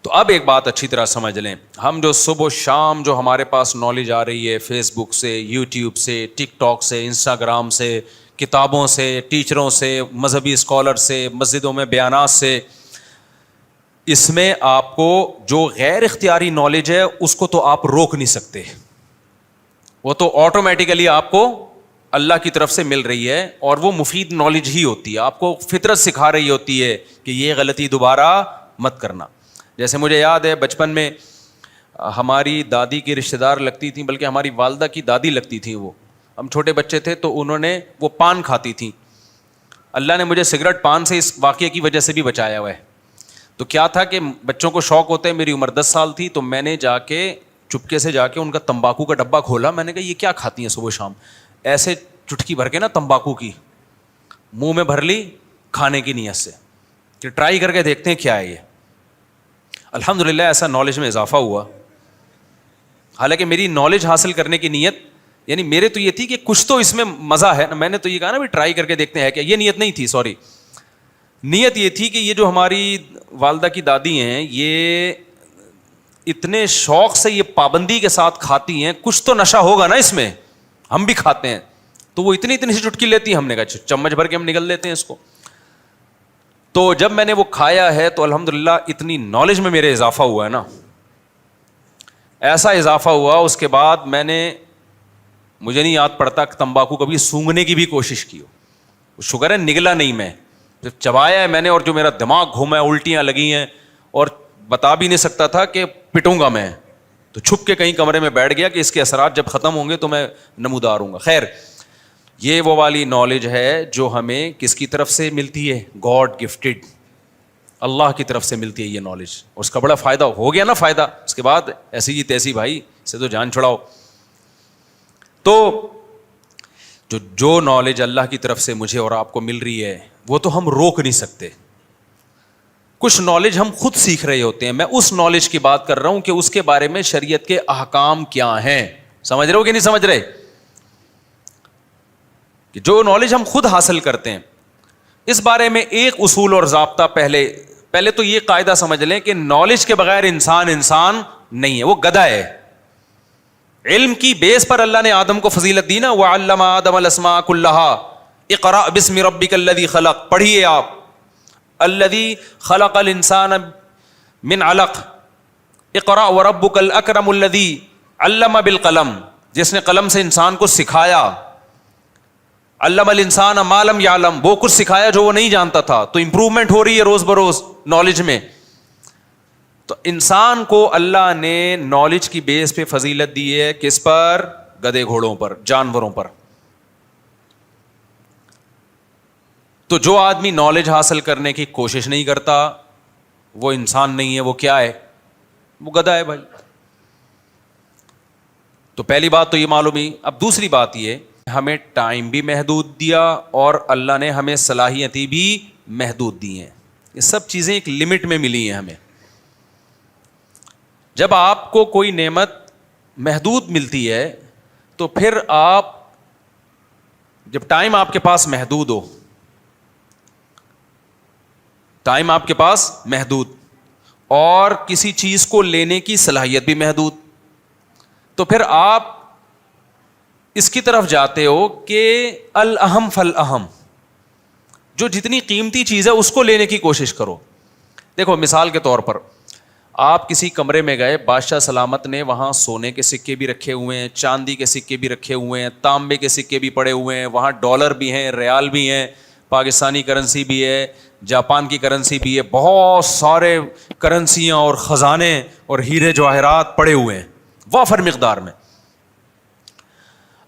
تو اب ایک بات اچھی طرح سمجھ لیں, ہم جو صبح و شام جو ہمارے پاس نالج آ رہی ہے فیس بک سے, یوٹیوب سے, ٹک ٹاک سے, انسٹاگرام سے, کتابوں سے, ٹیچروں سے, مذہبی اسکالر سے, مسجدوں میں بیانات سے, اس میں آپ کو جو غیر اختیاری نالج ہے اس کو تو آپ روک نہیں سکتے, وہ تو آٹومیٹیکلی آپ کو اللہ کی طرف سے مل رہی ہے اور وہ مفید نالج ہی ہوتی ہے. آپ کو فطرت سکھا رہی ہوتی ہے کہ یہ غلطی دوبارہ مت کرنا. جیسے مجھے یاد ہے بچپن میں ہماری دادی کی رشتہ دار لگتی تھیں, بلکہ ہماری والدہ کی دادی لگتی تھیں, وہ ہم چھوٹے بچے تھے تو انہوں نے وہ پان کھاتی تھیں. اللہ نے مجھے سگریٹ پان سے اس واقعے کی وجہ سے بھی بچایا ہوا ہے. تو کیا تھا کہ بچوں کو شوق ہوتا ہے, میری عمر 10 سال تھی تو میں نے جا کے چپکے سے جا کے ان کا تمباکو کا ڈبہ کھولا. میں نے کہا یہ کیا کھاتی ہیں صبح شام, ایسے چٹکی بھر کے نا تمباکو کی منہ میں بھر لی کھانے کی نیت سے کہ ٹرائی کر کے دیکھتے ہیں کیا ہے یہ. الحمدللہ ایسا نالج میں اضافہ ہوا. حالانکہ میری نالج حاصل کرنے کی نیت یعنی میرے تو یہ تھی کہ کچھ تو اس میں مزہ ہے, میں نے تو یہ کہا نا بھی ٹرائی کر کے دیکھتے ہیں کیا, یہ نیت نہیں تھی, سوری, نیت یہ تھی کہ یہ جو ہماری والدہ کی دادی ہیں یہ اتنے شوق سے یہ پابندی کے ساتھ کھاتی ہیں, کچھ تو نشہ ہوگا نا اس میں, ہم بھی کھاتے ہیں. تو وہ اتنی سی چٹکی لیتی ہیں, ہم نے کہا چمچ بھر کے ہم نگل لیتے ہیں اس کو. تو جب میں نے وہ کھایا ہے تو الحمدللہ اتنی نالج میں میرے اضافہ ہوا ہے نا, ایسا اضافہ ہوا. اس کے بعد مجھے نہیں یاد پڑتا کہ تمباکو کبھی سونگھنے کی بھی کوشش کی ہو. شکر ہے نگلا نہیں, میں جب چبایا ہے میں نے اور جو میرا دماغ گھوما ہے, الٹیاں لگی ہیں اور بتا بھی نہیں سکتا تھا کہ پٹوں گا میں, تو چھپ کے کہیں کمرے میں بیٹھ گیا کہ اس کے اثرات جب ختم ہوں گے تو میں نمودار ہوں گا. خیر, یہ وہ والی نالج ہے جو ہمیں کس کی طرف سے ملتی ہے؟ گاڈ گفٹڈ، اللہ کی طرف سے ملتی ہے یہ نالج. اس کا بڑا فائدہ ہو گیا نا فائدہ، اس کے بعد ایسی جی تیسی بھائی سے تو جان چھڑاؤ. تو جو نالج اللہ کی طرف سے مجھے اور آپ کو مل رہی ہے وہ تو ہم روک نہیں سکتے. کچھ نالج ہم خود سیکھ رہے ہوتے ہیں. میں اس نالج کی بات کر رہا ہوں کہ اس کے بارے میں شریعت کے احکام کیا ہیں. سمجھ رہے ہو کہ نہیں سمجھ رہے؟ کہ جو نالج ہم خود حاصل کرتے ہیں اس بارے میں ایک اصول اور ضابطہ پہلے تو یہ قاعدہ سمجھ لیں کہ نالج کے بغیر انسان نہیں ہے، وہ گدھا ہے. علم کی بیس پر اللہ نے آدم کو فضیلت دی نا، وَعَلَّمَ آدَمَ الْأَسْمَاءَ كُلَّهَا اقرأ بِاسْمِ رَبِّكَ الَّذِي خَلَقَ. پڑھیے آپ، الذي خلق الانسان من علق اقرأ وربك الاکرم الذي علم بالقلم، جس نے قلم سے انسان کو سکھایا. علم الانسان ما لم يعلم، وہ کچھ سکھایا جو وہ نہیں جانتا تھا. تو امپروومنٹ ہو رہی ہے روز بروز نالج میں. تو انسان کو اللہ نے نالج کی بیس پہ فضیلت دی ہے، کس پر؟ گدھے گھوڑوں پر، جانوروں پر. تو جو آدمی نالج حاصل کرنے کی کوشش نہیں کرتا وہ انسان نہیں ہے، وہ کیا ہے؟ وہ گدھا ہے بھائی. تو پہلی بات تو یہ معلوم ہی. اب دوسری بات یہ، ہمیں ٹائم بھی محدود دیا اور اللہ نے ہمیں صلاحیتیں بھی محدود دی ہیں. یہ سب چیزیں ایک لمٹ میں ملی ہیں ہمیں. جب آپ کو کوئی نعمت محدود ملتی ہے تو پھر آپ، جب ٹائم آپ کے پاس محدود ہو، ٹائم آپ کے پاس محدود اور کسی چیز کو لینے کی صلاحیت بھی محدود، تو پھر آپ اس کی طرف جاتے ہو کہ الاہم فالاہم، جو جتنی قیمتی چیز ہے اس کو لینے کی کوشش کرو. دیکھو مثال کے طور پر آپ کسی کمرے میں گئے، بادشاہ سلامت نے وہاں سونے کے سکے بھی رکھے ہوئے ہیں، چاندی کے سکے بھی رکھے ہوئے ہیں، تانبے کے سکے بھی پڑے ہوئے ہیں، وہاں ڈالر بھی ہیں، ریال بھی ہیں، پاکستانی کرنسی بھی ہے، جاپان کی کرنسی بھی ہے، بہت سارے کرنسیاں اور خزانے اور ہیرے جواہرات پڑے ہوئے ہیں وافر مقدار میں.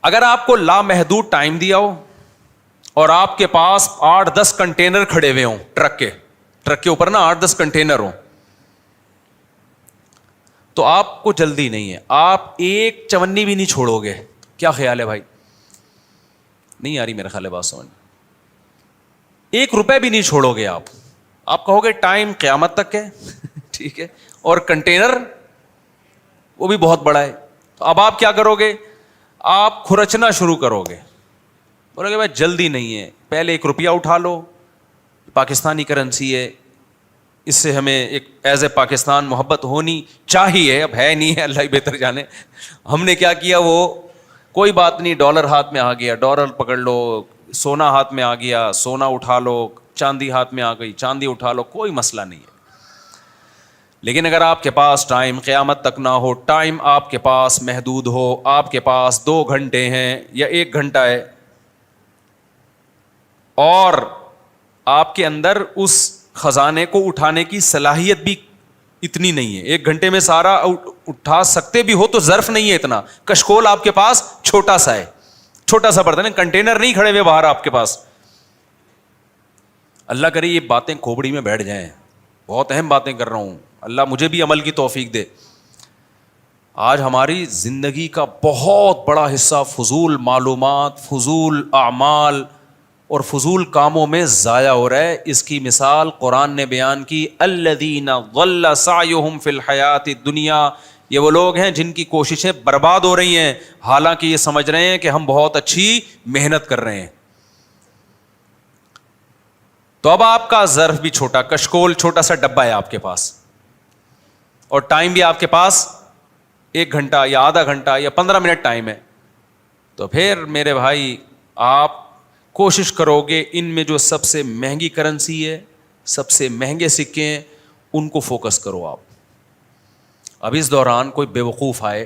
اگر آپ کو لامحدود ٹائم دیا ہو اور آپ کے پاس 8-10 کنٹینر کھڑے ہوئے ہوں، ٹرک کے اوپر نا 8-10 کنٹینر ہوں، تو آپ کو جلدی نہیں ہے، آپ ایک چونی بھی نہیں چھوڑو گے. کیا خیال ہے بھائی؟ نہیں آ رہی میرا خیال ہے بات سمجھ. 1 روپے بھی نہیں چھوڑو گے آپ کہو گے ٹائم قیامت تک ہے ٹھیک ہے، اور کنٹینر وہ بھی بہت بڑا ہے. تو اب آپ کیا کرو گے؟ آپ کھرچنا شروع کرو گے، بولو گے بھائی جلدی نہیں ہے، پہلے 1 روپیہ اٹھا لو، پاکستانی کرنسی ہے، اس سے ہمیں ایک ایز اے پاکستان محبت ہونی چاہیے. اب ہے نہیں ہے، اللہ ہی بہتر جانے. ہم نے کیا کیا، وہ کوئی بات نہیں، ڈالر ہاتھ میں آ گیا ڈالر پکڑ لو، سونا ہاتھ میں آ گیا سونا اٹھا لو، چاندی ہاتھ میں آ گئی چاندی اٹھا لو، کوئی مسئلہ نہیں ہے. لیکن اگر آپ کے پاس ٹائم قیامت تک نہ ہو، ٹائم آپ کے پاس محدود ہو، آپ کے پاس 2 گھنٹے ہیں یا 1 گھنٹہ ہے، اور آپ کے اندر اس خزانے کو اٹھانے کی صلاحیت بھی اتنی نہیں ہے، 1 گھنٹے میں سارا اٹھا سکتے بھی ہو تو ظرف نہیں ہے اتنا، کشکول آپ کے پاس چھوٹا سا ہے، چھوٹا سا برتن ہے، کنٹینر نہیں کھڑے ہوئے باہر آپ کے پاس. اللہ کرے یہ باتیں کھوپڑی میں بیٹھ جائیں. بہت اہم باتیں کر رہا ہوں، اللہ مجھے بھی عمل کی توفیق دے. آج ہماری زندگی کا بہت بڑا حصہ فضول معلومات، فضول اعمال اور فضول کاموں میں ضائع ہو رہا ہے. اس کی مثال قرآن نے بیان کی، الذین ضل سعیہم فی الحیات الدنیا، یہ وہ لوگ ہیں جن کی کوششیں برباد ہو رہی ہیں حالانکہ یہ سمجھ رہے ہیں کہ ہم بہت اچھی محنت کر رہے ہیں. تو اب آپ کا ظرف بھی چھوٹا، کشکول چھوٹا سا ڈبہ ہے آپ کے پاس، اور ٹائم بھی آپ کے پاس 1 گھنٹہ یا آدھا گھنٹہ یا 15 منٹ ٹائم ہے. تو پھر میرے بھائی آپ کوشش کرو گے ان میں جو سب سے مہنگی کرنسی ہے، سب سے مہنگے سکے ہیں، ان کو فوکس کرو آپ. اب اس دوران کوئی بیوقوف آئے،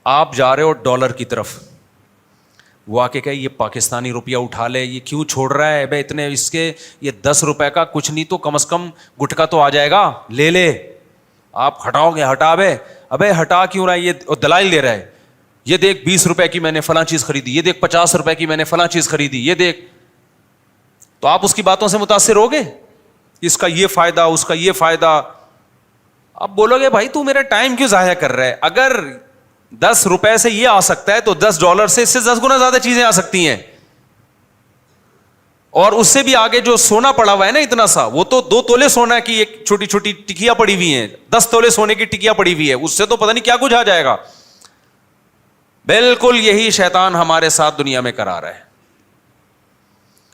آپ جا رہے ہو ڈالر کی طرف، وہ آ کے کہے یہ پاکستانی روپیہ اٹھا لے، یہ کیوں چھوڑ رہا ہے بھائی اتنے، اس کے یہ 10 روپے کا کچھ نہیں تو کم از کم گٹکا تو آ جائے گا، لے. آپ ہٹاؤ گے، ہٹا بے، ابے ہٹا کیوں رہا ہے، یہ دلائل دے رہا ہے یہ دیکھ 20 روپے کی میں نے فلاں چیز خریدی, یہ دیکھ 50 روپے کی میں نے فلاں چیز خریدی, یہ دیکھ. تو آپ اس کی باتوں سے متاثر ہوگے, اس کا یہ فائدہ, اس کا یہ فائدہ. آپ بولو گے بھائی تو میرا ٹائم کیوں ضائع کر رہا ہے؟ اگر 10 روپے سے یہ آ سکتا ہے تو $10 سے اس سے 10 گنا زیادہ چیزیں آ سکتی ہیں. اور اس سے بھی آگے جو سونا پڑا ہوا ہے نا اتنا سا, وہ تو 2 تولے سونا کی ایک چھوٹی چھوٹی ٹکیاں پڑی ہوئی ہیں, 10 تولے سونے کی ٹکیاں پڑی ہوئی ہے, اس سے تو پتہ نہیں کیا کچھ آ جائے گا. بالکل یہی شیطان ہمارے ساتھ دنیا میں کرا رہا ہے.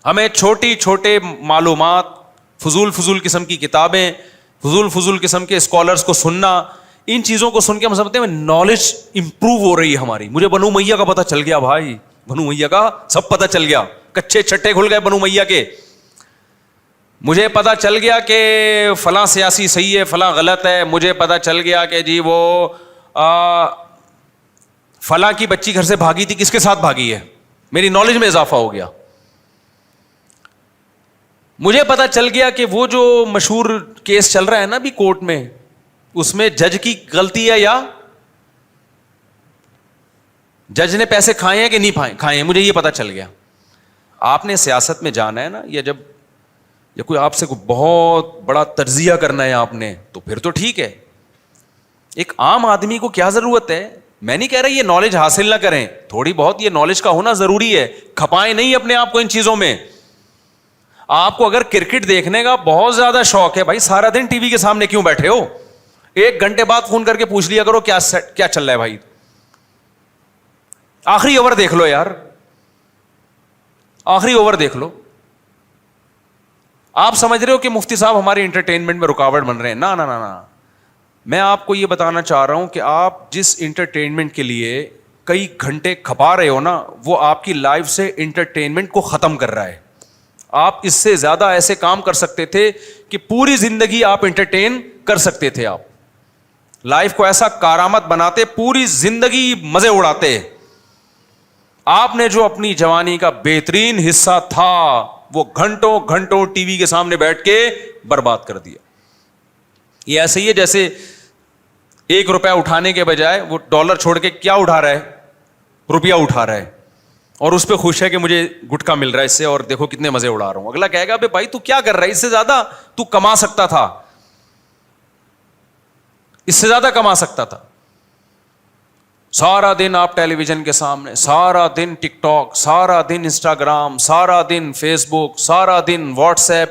ہمیں چھوٹی چھوٹے معلومات, فضول قسم کی کتابیں, فضول قسم کے اسکالرس کو سننا, ان چیزوں کو سن کے ہم سمجھتے ہیں نالج امپروو ہو رہی ہے ہماری. مجھے بنو میاں کا پتہ چل گیا بھائی, بنو میاں کا سب پتہ چل گیا, کچے چھٹے کھل گئے بنو میاں کے. مجھے پتہ چل گیا کہ فلاں سیاسی صحیح ہے, فلاں غلط ہے. مجھے پتہ چل گیا کہ جی وہ فلاں کی بچی گھر سے بھاگی تھی, کس کے ساتھ بھاگی ہے. میری نالج میں اضافہ ہو گیا. مجھے پتہ چل گیا کہ وہ جو مشہور کیس چل رہا ہے نا ابھی کورٹ میں, اس میں جج کی غلطی ہے یا جج نے پیسے کھائے ہیں کہ نہیں کھائے ہیں, مجھے یہ پتہ چل گیا. آپ نے سیاست میں جانا ہے نا, یا کوئی آپ سے کوئی بہت بڑا تجزیہ کرنا ہے آپ نے, تو پھر تو ٹھیک ہے. ایک عام آدمی کو کیا ضرورت ہے؟ میں نہیں کہہ رہا یہ نالج حاصل نہ کریں, تھوڑی بہت یہ نالج کا ہونا ضروری ہے. کھپائیں نہیں اپنے آپ کو ان چیزوں میں. آپ کو اگر کرکٹ دیکھنے کا بہت زیادہ شوق ہے, بھائی سارا دن ٹی وی کے سامنے کیوں بیٹھے ہو؟ 1 گھنٹے بعد فون کر کے پوچھ لیا کرو کیا چل رہا ہے بھائی, آخری اوور دیکھ لو یار, آخری اوور دیکھ لو. آپ سمجھ رہے ہو کہ مفتی صاحب ہمارے انٹرٹینمنٹ میں رکاوٹ بن رہے ہیں؟ نا نا نا نا. میں آپ کو یہ بتانا چاہ رہا ہوں کہ آپ جس انٹرٹینمنٹ کے لیے کئی گھنٹے کھپا رہے ہو نا, وہ آپ کی لائف سے انٹرٹینمنٹ کو ختم کر رہا ہے. آپ اس سے زیادہ ایسے کام کر سکتے تھے کہ پوری زندگی آپ انٹرٹین کر سکتے تھے. آپ لائف کو ایسا کارآمد بناتے, پوری زندگی مزے اڑاتے. آپ نے جو اپنی جوانی کا بہترین حصہ تھا وہ گھنٹوں گھنٹوں ٹی وی کے سامنے بیٹھ کے برباد کر دیا. یہ ایسے ہی ہے جیسے 1 روپیہ اٹھانے کے بجائے وہ $1 چھوڑ کے کیا اٹھا رہا ہے؟ روپیہ اٹھا رہا ہے, اور اس پہ خوش ہے کہ مجھے گٹکا مل رہا ہے اس سے, اور دیکھو کتنے مزے اڑا رہا ہوں. اگلا کہے گا بھائی تو کیا کر رہا ہے, اس سے زیادہ تو کما سکتا تھا, اس سے زیادہ کما سکتا تھا. سارا دن آپ ٹیلی ویژن کے سامنے, سارا دن ٹک ٹاک, سارا دن انسٹاگرام, سارا دن فیس بک, سارا دن واٹس ایپ.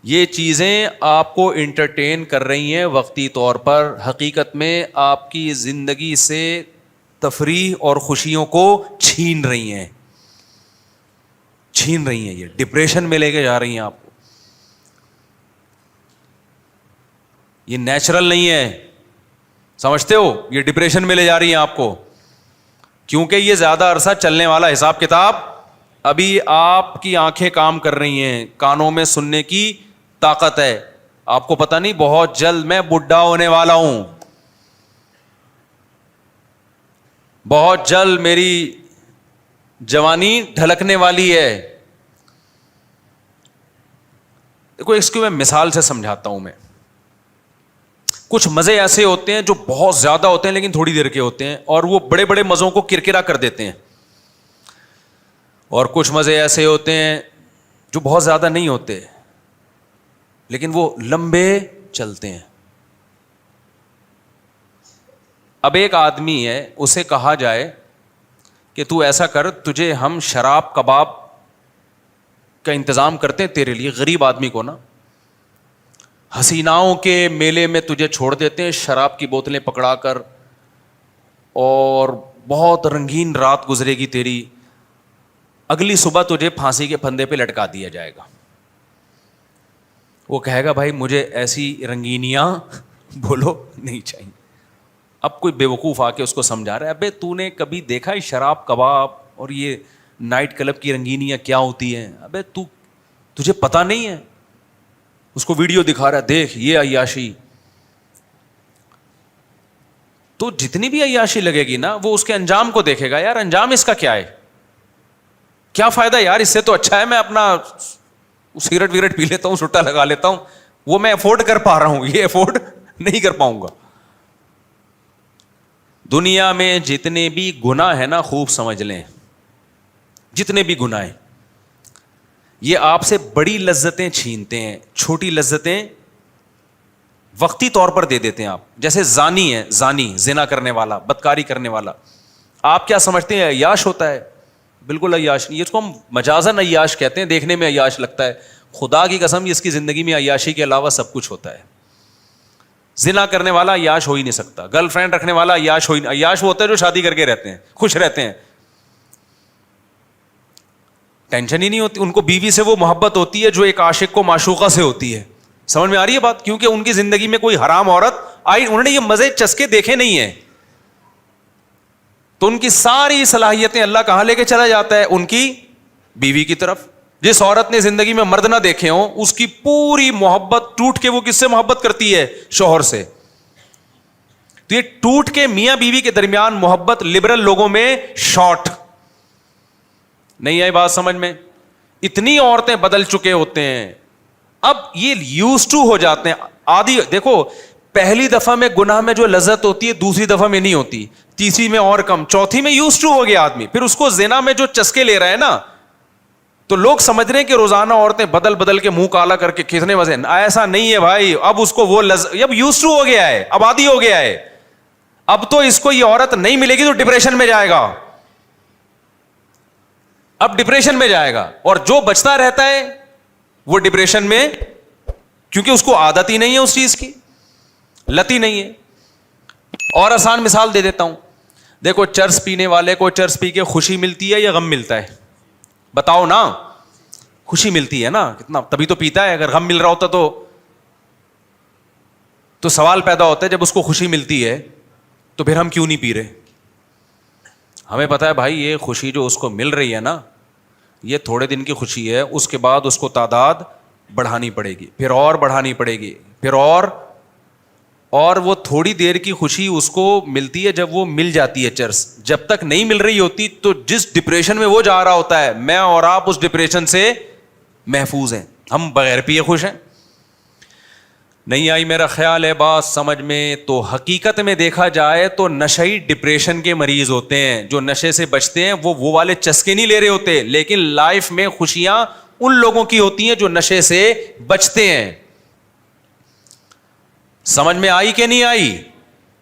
یہ چیزیں آپ کو انٹرٹین کر رہی ہیں وقتی طور پر, حقیقت میں آپ کی زندگی سے تفریح اور خوشیوں کو چھین رہی ہیں, یہ ڈپریشن میں لے کے جا رہی ہیں آپ کو. یہ نیچرل نہیں ہے, سمجھتے ہو؟ یہ ڈپریشن میں لے جا رہی ہیں آپ کو, کیونکہ یہ زیادہ عرصہ چلنے والا حساب کتاب. ابھی آپ کی آنکھیں کام کر رہی ہیں, کانوں میں سننے کی طاقت ہے. آپ کو پتہ نہیں بہت جلد میں بڈھا ہونے والا ہوں, بہت جلد میری جوانی ڈھلکنے والی ہے. دیکھو اس کو میں مثال سے سمجھاتا ہوں. میں کچھ مزے ایسے ہوتے ہیں جو بہت زیادہ ہوتے ہیں لیکن تھوڑی دیر کے ہوتے ہیں, اور وہ بڑے بڑے مزوں کو کرکرا کر دیتے ہیں. اور کچھ مزے ایسے ہوتے ہیں جو بہت زیادہ نہیں ہوتے لیکن وہ لمبے چلتے ہیں. اب ایک آدمی ہے, اسے کہا جائے کہ تو ایسا کر, تجھے ہم شراب کباب کا انتظام کرتے ہیں تیرے لیے, غریب آدمی کو نا, حسیناؤں کے میلے میں تجھے چھوڑ دیتے ہیں شراب کی بوتلیں پکڑا کر, اور بہت رنگین رات گزرے گی تیری. اگلی صبح تجھے پھانسی کے پھندے پہ لٹکا دیا جائے گا. وہ کہے گا بھائی مجھے ایسی رنگینیاں بولو نہیں چاہیے. اب کوئی بیوقوف آ کے اس کو سمجھا رہا ہے, ابے تو نے کبھی دیکھا ہے شراب کباب اور یہ نائٹ کلب کی رنگینیاں کیا ہوتی ہیں؟ ابے تجھے پتہ نہیں ہے. اس کو ویڈیو دکھا رہا ہے, دیکھ یہ عیاشی. تو جتنی بھی عیاشی لگے گی نا وہ اس کے انجام کو دیکھے گا, یار انجام اس کا کیا ہے, کیا فائدہ یار, اس سے تو اچھا ہے میں اپنا سگریٹ وگریٹ پی لیتا ہوں, سٹا لگا لیتا ہوں, وہ میں افورڈ کر پا رہا ہوں, یہ افورڈ نہیں کر پاؤں گا. دنیا میں جتنے بھی گناہ ہیں نا خوب سمجھ لیں, جتنے بھی گناہ ہیں یہ آپ سے بڑی لذتیں چھینتے ہیں, چھوٹی لذتیں وقتی طور پر دے دیتے ہیں آپ. جیسے زانی ہے, زانی زنا کرنے والا, بدکاری کرنے والا, آپ کیا سمجھتے ہیں عیاش ہوتا ہے؟ بالکل عیاش نہیں. اس کو ہم مجازاً عیاش کہتے ہیں, دیکھنے میں عیاش لگتا ہے, خدا کی قسم اس کی زندگی میں عیاشی کے علاوہ سب کچھ ہوتا ہے. زنا کرنے والا عیاش ہو ہی نہیں سکتا, گرل فرینڈ رکھنے والا عیاش ہو ہی نہیں. عیاش وہ ہوتا ہے جو شادی کر کے رہتے ہیں, خوش رہتے ہیں, ٹینشن ہی نہیں ہوتی ان کو. بیوی سے وہ محبت ہوتی ہے جو ایک عاشق کو معشوقہ سے ہوتی ہے. سمجھ میں آ رہی ہے بات؟ کیونکہ ان کی زندگی میں کوئی حرام عورت آئی, انہوں نے یہ مزے چسکے دیکھے نہیں ہیں, تو ان کی ساری صلاحیتیں اللہ کہاں لے کے چلا جاتا ہے؟ ان کی بیوی کی طرف. جس عورت نے زندگی میں مرد نہ دیکھے ہوں اس کی پوری محبت ٹوٹ کے وہ کس سے محبت کرتی ہے؟ شوہر سے. تو یہ ٹوٹ کے میاں بیوی کے درمیان محبت لبرل لوگوں میں شارٹ نہیں آئی. بات سمجھ میں؟ اتنی عورتیں بدل چکے ہوتے ہیں, اب یہ یوز ٹو ہو جاتے ہیں, عادی. دیکھو پہلی دفعہ میں گناہ میں جو لذت ہوتی ہے دوسری دفعہ میں نہیں ہوتی, تیسری میں اور کم, چوتھی میں یوز ٹو ہو گیا آدمی. پھر اس کو زنا میں جو چسکے لے رہا ہے نا, تو لوگ سمجھ رہے ہیں کہ روزانہ عورتیں بدل بدل کے منہ کالا کر کے کتنے مزے. ایسا نہیں ہے بھائی, اب اس کو وہ اب یوز ٹو ہو گیا ہے, اب عادی ہو گیا ہے. اب تو اس کو یہ عورت نہیں ملے گی تو ڈپریشن میں جائے گا, اب ڈپریشن میں جائے گا. اور جو بچتا رہتا ہے وہ ڈپریشن میں, کیونکہ اس کو عادت ہی نہیں ہے اس چیز کی, لت ہی نہیں ہے. اور آسان مثال دے دیتا ہوں. دیکھو چرس پینے والے کو چرس پی کے خوشی ملتی ہے یا غم ملتا ہے؟ بتاؤ نا. خوشی ملتی ہے نا, کتنا تبھی تو پیتا ہے. اگر غم مل رہا ہوتا تو سوال پیدا ہوتا ہے, جب اس کو خوشی ملتی ہے تو پھر ہم کیوں نہیں پی رہے؟ ہمیں پتا ہے بھائی یہ خوشی جو اس کو مل رہی ہے نا یہ تھوڑے دن کی خوشی ہے, اس کے بعد اس کو تعداد بڑھانی پڑے گی, پھر اور بڑھانی پڑے گی, پھر اور وہ تھوڑی دیر کی خوشی اس کو ملتی ہے جب وہ مل جاتی ہے چرس. جب تک نہیں مل رہی ہوتی تو جس ڈپریشن میں وہ جا رہا ہوتا ہے, میں اور آپ اس ڈپریشن سے محفوظ ہیں, ہم بغیر پیے خوش ہیں. نہیں آئی میرا خیال ہے بات سمجھ میں؟ تو حقیقت میں دیکھا جائے تو نشئی ڈپریشن کے مریض ہوتے ہیں. جو نشے سے بچتے ہیں وہ والے چسکے نہیں لے رہے ہوتے, لیکن لائف میں خوشیاں ان لوگوں کی ہوتی ہیں جو نشے سے بچتے ہیں. سمجھ میں آئی کہ نہیں آئی؟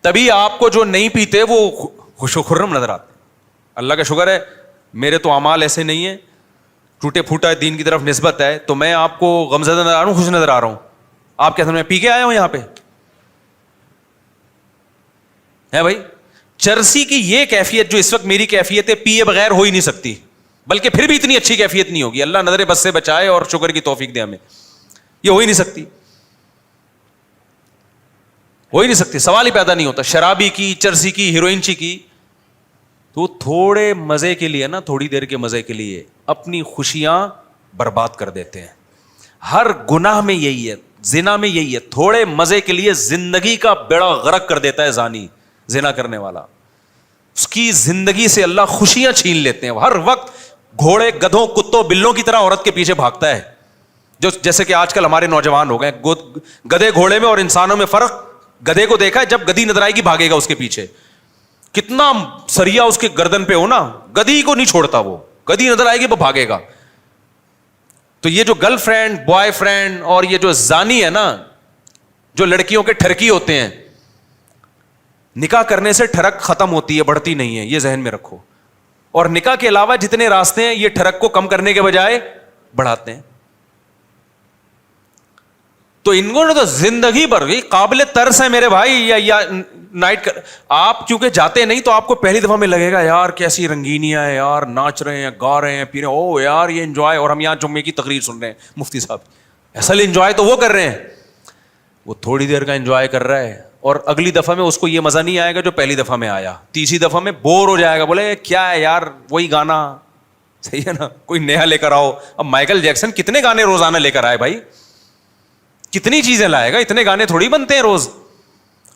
تبھی آپ کو جو نہیں پیتے وہ خوش و خرم نظر آتے ہیں. اللہ کا شکر ہے میرے تو اعمال ایسے نہیں ہیں, ٹوٹے پھوٹا دین کی طرف نسبت ہے, تو میں آپ کو غمزدہ نظر آ رہا ہوں, خوش نظر آ رہا ہوں. آپ کیا سمجھ میں پی کے آیا ہوں یہاں پہ ہے بھائی؟ چرسی کی یہ کیفیت جو اس وقت میری کیفیت ہے پیے بغیر ہو ہی نہیں سکتی, بلکہ پھر بھی اتنی اچھی کیفیت نہیں ہوگی. اللہ نظر بد سے بچائے اور شکر کی توفیق دے ہمیں. یہ ہو ہی نہیں سکتی, ہو ہی نہیں سکتی, سوال ہی پیدا نہیں ہوتا. شرابی کی, چرسی کی, ہیروئنچی کی, تو تھوڑے مزے کے لیے نا, تھوڑی دیر کے مزے کے لیے اپنی خوشیاں برباد کر دیتے ہیں. ہر گناہ میں یہی ہے, زنا میں یہی ہے, تھوڑے مزے کے لیے زندگی کا بیڑا غرق کر دیتا ہے زانی, زنا کرنے والا. اس کی زندگی سے اللہ خوشیاں چھین لیتے ہیں. ہر وقت گھوڑے, گدھوں, کتوں, بلوں کی طرح عورت کے پیچھے بھاگتا ہے. جو جیسے کہ آج کل ہمارے نوجوان ہو گئے, گدھے گھوڑے میں اور انسانوں میں فرق. گدھے کو دیکھا ہے, جب گدھی نظر آئے گی بھاگے گا اس کے پیچھے, کتنا سریا اس کے گردن پہ ہو نا, گدھی کو نہیں چھوڑتا وہ, گدھی نظر آئے گی وہ بھاگے گا. تو یہ جو گرل فرینڈ, بوائے فرینڈ اور یہ جو زانی ہے نا, جو لڑکیوں کے ٹھرکی ہوتے ہیں, نکاح کرنے سے ٹھرک ختم ہوتی ہے, بڑھتی نہیں ہے, یہ ذہن میں رکھو. اور نکاح کے علاوہ جتنے راستے ہیں یہ ٹھرک کو کم کرنے کے بجائے بڑھاتے ہیں. تو ان کو تو زندگی بھر قابل ترس ہے میرے بھائی. یا نائٹ آپ کیونکہ جاتے نہیں تو آپ کو پہلی دفعہ میں لگے گا یار کیسی رنگینیاں ہیں یار, ناچ رہے ہیں, گا رہے ہیں, پی رہے ہیں, او یار یہ انجوائے. اور ہم یہاں جمعے کی تقریر سن رہے ہیں مفتی صاحب, اصل انجوائے تو وہ کر رہے ہیں. وہ تھوڑی دیر کا انجوائے کر رہا ہے, اور اگلی دفعہ میں اس کو یہ مزہ نہیں آئے گا جو پہلی دفعہ میں آیا. تیسری دفعہ میں بور ہو جائے گا, بولے کیا ہے یار وہی گانا, صحیح ہے نا, کوئی نیا لے کر آؤ. اب مائیکل جیکسن کتنے گانے روزانہ لے کر آئے بھائی, کتنی چیزیں لائے گا, اتنے گانے تھوڑی بنتے ہیں روز.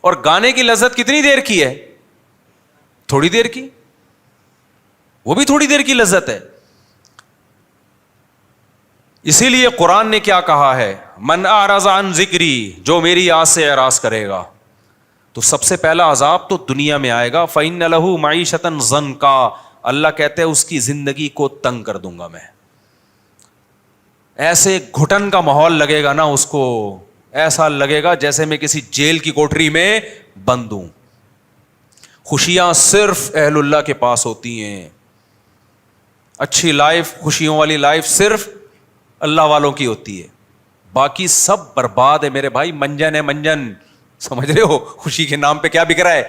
اور گانے کی لذت کتنی دیر کی ہے, تھوڑی دیر کی, وہ بھی تھوڑی دیر کی لذت ہے. اسی لیے قرآن نے کیا کہا ہے, من اعرض عن ذکری, جو میری یاد سے اعراض کرے گا, تو سب سے پہلا عذاب تو دنیا میں آئے گا. فَإِنَّ لَهُ مَعِيشَةً ضَنْكَا, اللہ کہتے ہیں اس کی زندگی کو تنگ کر دوں گا میں. ایسے گھٹن کا ماحول لگے گا نا اس کو, ایسا لگے گا جیسے میں کسی جیل کی کوٹری میں بند ہوں. خوشیاں صرف اہل اللہ کے پاس ہوتی ہیں, اچھی لائف, خوشیوں والی لائف صرف اللہ والوں کی ہوتی ہے, باقی سب برباد ہے میرے بھائی. منجن ہے منجن, سمجھ رہے ہو خوشی کے نام پہ کیا بک رہا ہے.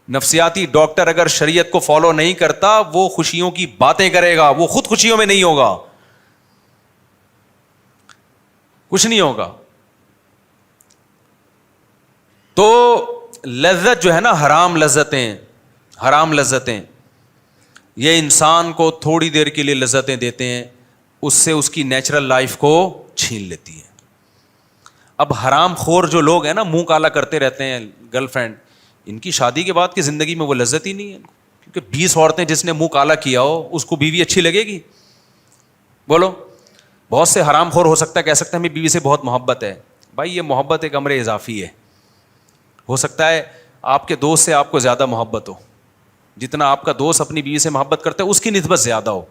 نفسیاتی ڈاکٹر اگر شریعت کو فالو نہیں کرتا وہ خوشیوں کی باتیں کرے گا, وہ خود خوشیوں میں نہیں ہوگا, کچھ نہیں ہوگا. تو لذت جو ہے نا, حرام لذتیں یہ انسان کو تھوڑی دیر کے لیے لذتیں دیتے ہیں, اس سے اس کی نیچرل لائف کو چھین لیتی ہیں. اب حرام خور جو لوگ ہیں نا, منہ کالا کرتے رہتے ہیں گرل فرینڈ, ان کی شادی کے بعد کی زندگی میں وہ لذت ہی نہیں ہے, کیونکہ 20 عورتیں جس نے منہ کالا کیا ہو اس کو بیوی اچھی لگے گی؟ بولو. بہت سے حرام خور ہو سکتا ہے کہہ سکتے ہیں ہمیں بیوی سے بہت محبت ہے. بھائی یہ محبت ایک امر اضافی ہے. ہو سکتا ہے آپ کے دوست سے آپ کو زیادہ محبت ہو, جتنا آپ کا دوست اپنی بیوی سے محبت کرتا ہے اس کی نسبت زیادہ ہو,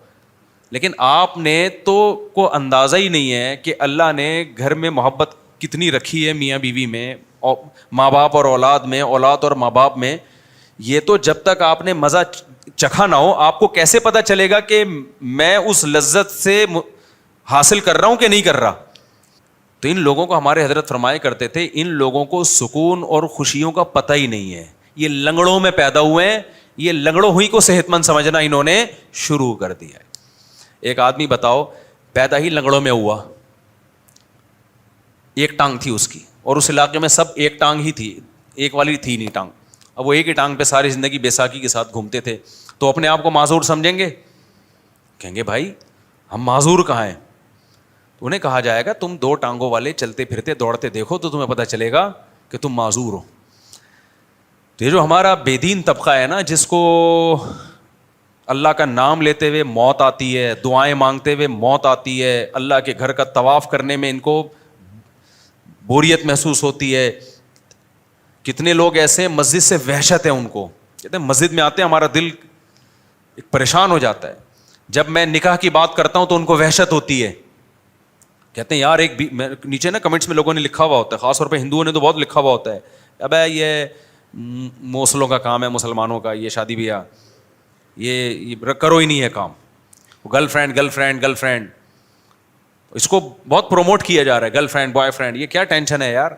لیکن آپ نے تو کو اندازہ ہی نہیں ہے کہ اللہ نے گھر میں محبت کتنی رکھی ہے میاں بیوی میں, ماں باپ اور اولاد میں, اولاد اور ماں باپ میں. یہ تو جب تک آپ نے مزہ چکھا نہ ہو آپ کو کیسے پتا چلے گا کہ میں اس لذت سے حاصل کر رہا ہوں کہ نہیں کر رہا. تو ان لوگوں کو ہمارے حضرت فرمایا کرتے تھے, ان لوگوں کو سکون اور خوشیوں کا پتہ ہی نہیں ہے, یہ لنگڑوں میں پیدا ہوئے ہیں, یہ لنگڑوں ہوئی کو صحت مند سمجھنا انہوں نے شروع کر دیا ہے. ایک آدمی بتاؤ پیدا ہی لنگڑوں میں ہوا, ایک ٹانگ تھی اس کی, اور اس علاقے میں سب ایک ٹانگ ہی تھی, ایک والی تھی نہیں ٹانگ. اب وہ ایک ہی ٹانگ پہ ساری زندگی بیساکھی کے ساتھ گھومتے تھے, تو اپنے آپ کو معذور سمجھیں گے؟ کہیں گے بھائی ہم معذور کہاں ہیں. تو انہیں کہا جائے گا تم 2 ٹانگوں والے چلتے پھرتے دوڑتے دیکھو تو تمہیں پتہ چلے گا کہ تم معذور ہو. تو یہ جو ہمارا بے دین طبقہ ہے نا, جس کو اللہ کا نام لیتے ہوئے موت آتی ہے, دعائیں مانگتے ہوئے موت آتی ہے, اللہ کے گھر کا طواف کرنے میں ان کو بوریت محسوس ہوتی ہے. کتنے لوگ ایسے ہیں مسجد سے وحشت ہے ان کو, کہتے ہیں مسجد میں آتے ہیں ہمارا دل ایک پریشان ہو جاتا ہے. جب میں نکاح کی بات کرتا ہوں تو ان کو وحشت ہوتی ہے, کہتے ہیں یار ایک نیچے نا کمنٹس میں لوگوں نے لکھا ہوا ہوتا ہے, خاص طور پہ ہندوؤں نے تو بہت لکھا ہوا ہوتا ہے, ابے یہ موسلوں کا کام ہے مسلمانوں کا, یہ شادی بیاہ یہ کرو ہی نہیں ہے کام, گرل فرینڈ اس کو بہت پروموٹ کیا جا رہا ہے, گرل فرینڈ بوائے فرینڈ, یہ کیا ٹینشن ہے یار.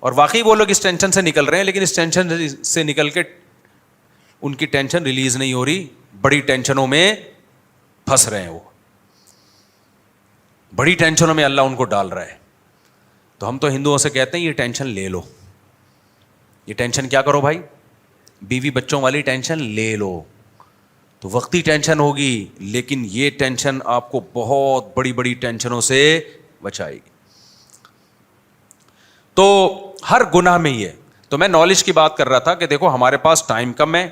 اور واقعی وہ لوگ اس ٹینشن سے نکل رہے ہیں, لیکن اس ٹینشن سے نکل کے ان کی ٹینشن ریلیز نہیں ہو رہی, بڑی ٹینشنوں میں پھنس رہے ہیں, وہ بڑی ٹینشنوں میں اللہ ان کو ڈال رہا ہے. تو ہم تو ہندوؤں سے کہتے ہیں یہ ٹینشن لے لو, یہ ٹینشن کیا کرو بھائی, بیوی بچوں والی ٹینشن لے لو. تو وقتی ٹینشن ہوگی, لیکن یہ ٹینشن آپ کو بہت بڑی بڑی ٹینشنوں سے بچائے گی. تو ہر گناہ میں یہ, تو میں نالج کی بات کر رہا تھا کہ دیکھو ہمارے پاس ٹائم کم ہے,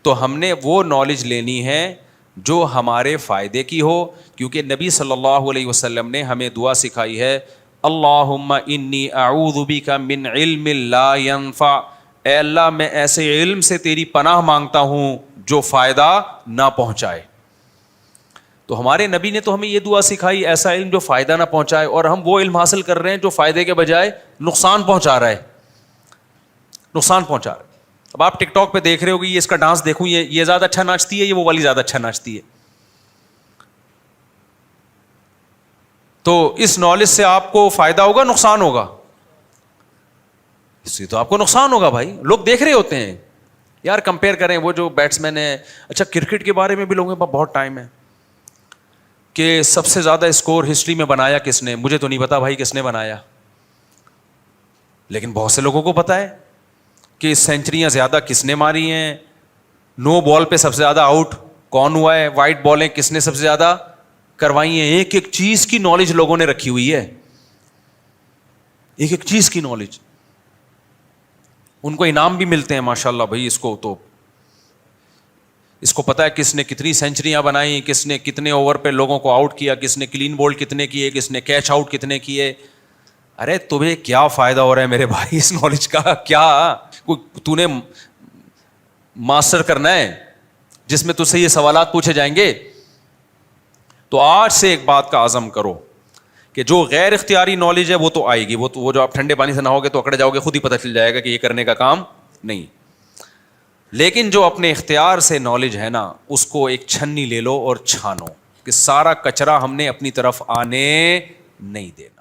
تو ہم نے وہ نالج لینی ہے جو ہمارے فائدے کی ہو, کیونکہ نبی صلی اللہ علیہ وسلم نے ہمیں دعا سکھائی ہے, اللہم انی اعوذ بک من علم لا ینفع, اے اللہ میں ایسے علم سے تیری پناہ مانگتا ہوں جو فائدہ نہ پہنچائے. تو ہمارے نبی نے تو ہمیں یہ دعا سکھائی, ایسا علم جو فائدہ نہ پہنچائے, اور ہم وہ علم حاصل کر رہے ہیں جو فائدے کے بجائے نقصان پہنچا رہا ہے, نقصان پہنچا رہا ہے. اب آپ ٹک ٹاک پہ دیکھ رہے ہو کہ یہ اس کا ڈانس دیکھوں, یہ زیادہ اچھا ناچتی ہے, یہ وہ والی زیادہ اچھا ناچتی ہے. تو اس نالج سے آپ کو فائدہ ہوگا نقصان ہوگا؟ اس سے تو آپ کو نقصان ہوگا بھائی. لوگ دیکھ رہے ہوتے ہیں یار, کمپیئر کریں وہ جو بیٹس مین ہے. اچھا کرکٹ کے بارے میں بھی لوگوں کے پاس بہت ٹائم ہے کہ سب سے زیادہ اسکور ہسٹری میں بنایا کس نے, مجھے تو نہیں پتا بھائی کس نے بنایا, لیکن بہت سے لوگوں کو پتا ہے کہ سینچریاں زیادہ کس نے ماری ہیں, نو بال پہ سب سے زیادہ آؤٹ کون ہوا ہے, وائٹ بالیں کس نے سب سے زیادہ کروائی ہیں. ایک ایک چیز کی نالج لوگوں نے رکھی ہوئی ہے, ایک ایک چیز کی نالج. ان کو انعام بھی ملتے ہیں ماشاءاللہ بھائی, اس کو پتا ہے کس نے کتنی سینچریاں بنائی, کس نے کتنے اوور پہ لوگوں کو آؤٹ کیا, کس نے کلین بولڈ کتنے کیے, کس نے کیچ آؤٹ کتنے کیے. ارے تمہیں کیا فائدہ ہو رہا ہے میرے بھائی اس نالج کا؟ کیا تو نے ماسٹر کرنا ہے جس میں تجھ سے یہ سوالات پوچھے جائیں گے؟ تو آج سے ایک بات کا عزم کرو کہ جو غیر اختیاری نالج ہے وہ تو آئے گی، وہ جو آپ ٹھنڈے پانی سے نہاؤ گے تو اکڑ جاؤ گے، خود ہی پتہ چل جائے گا کہ یہ کرنے کا کام نہیں. لیکن جو اپنے اختیار سے نالج ہے نا، اس کو ایک چھنی لے لو اور چھانو کہ سارا کچرا ہم نے اپنی طرف آنے نہیں دینا.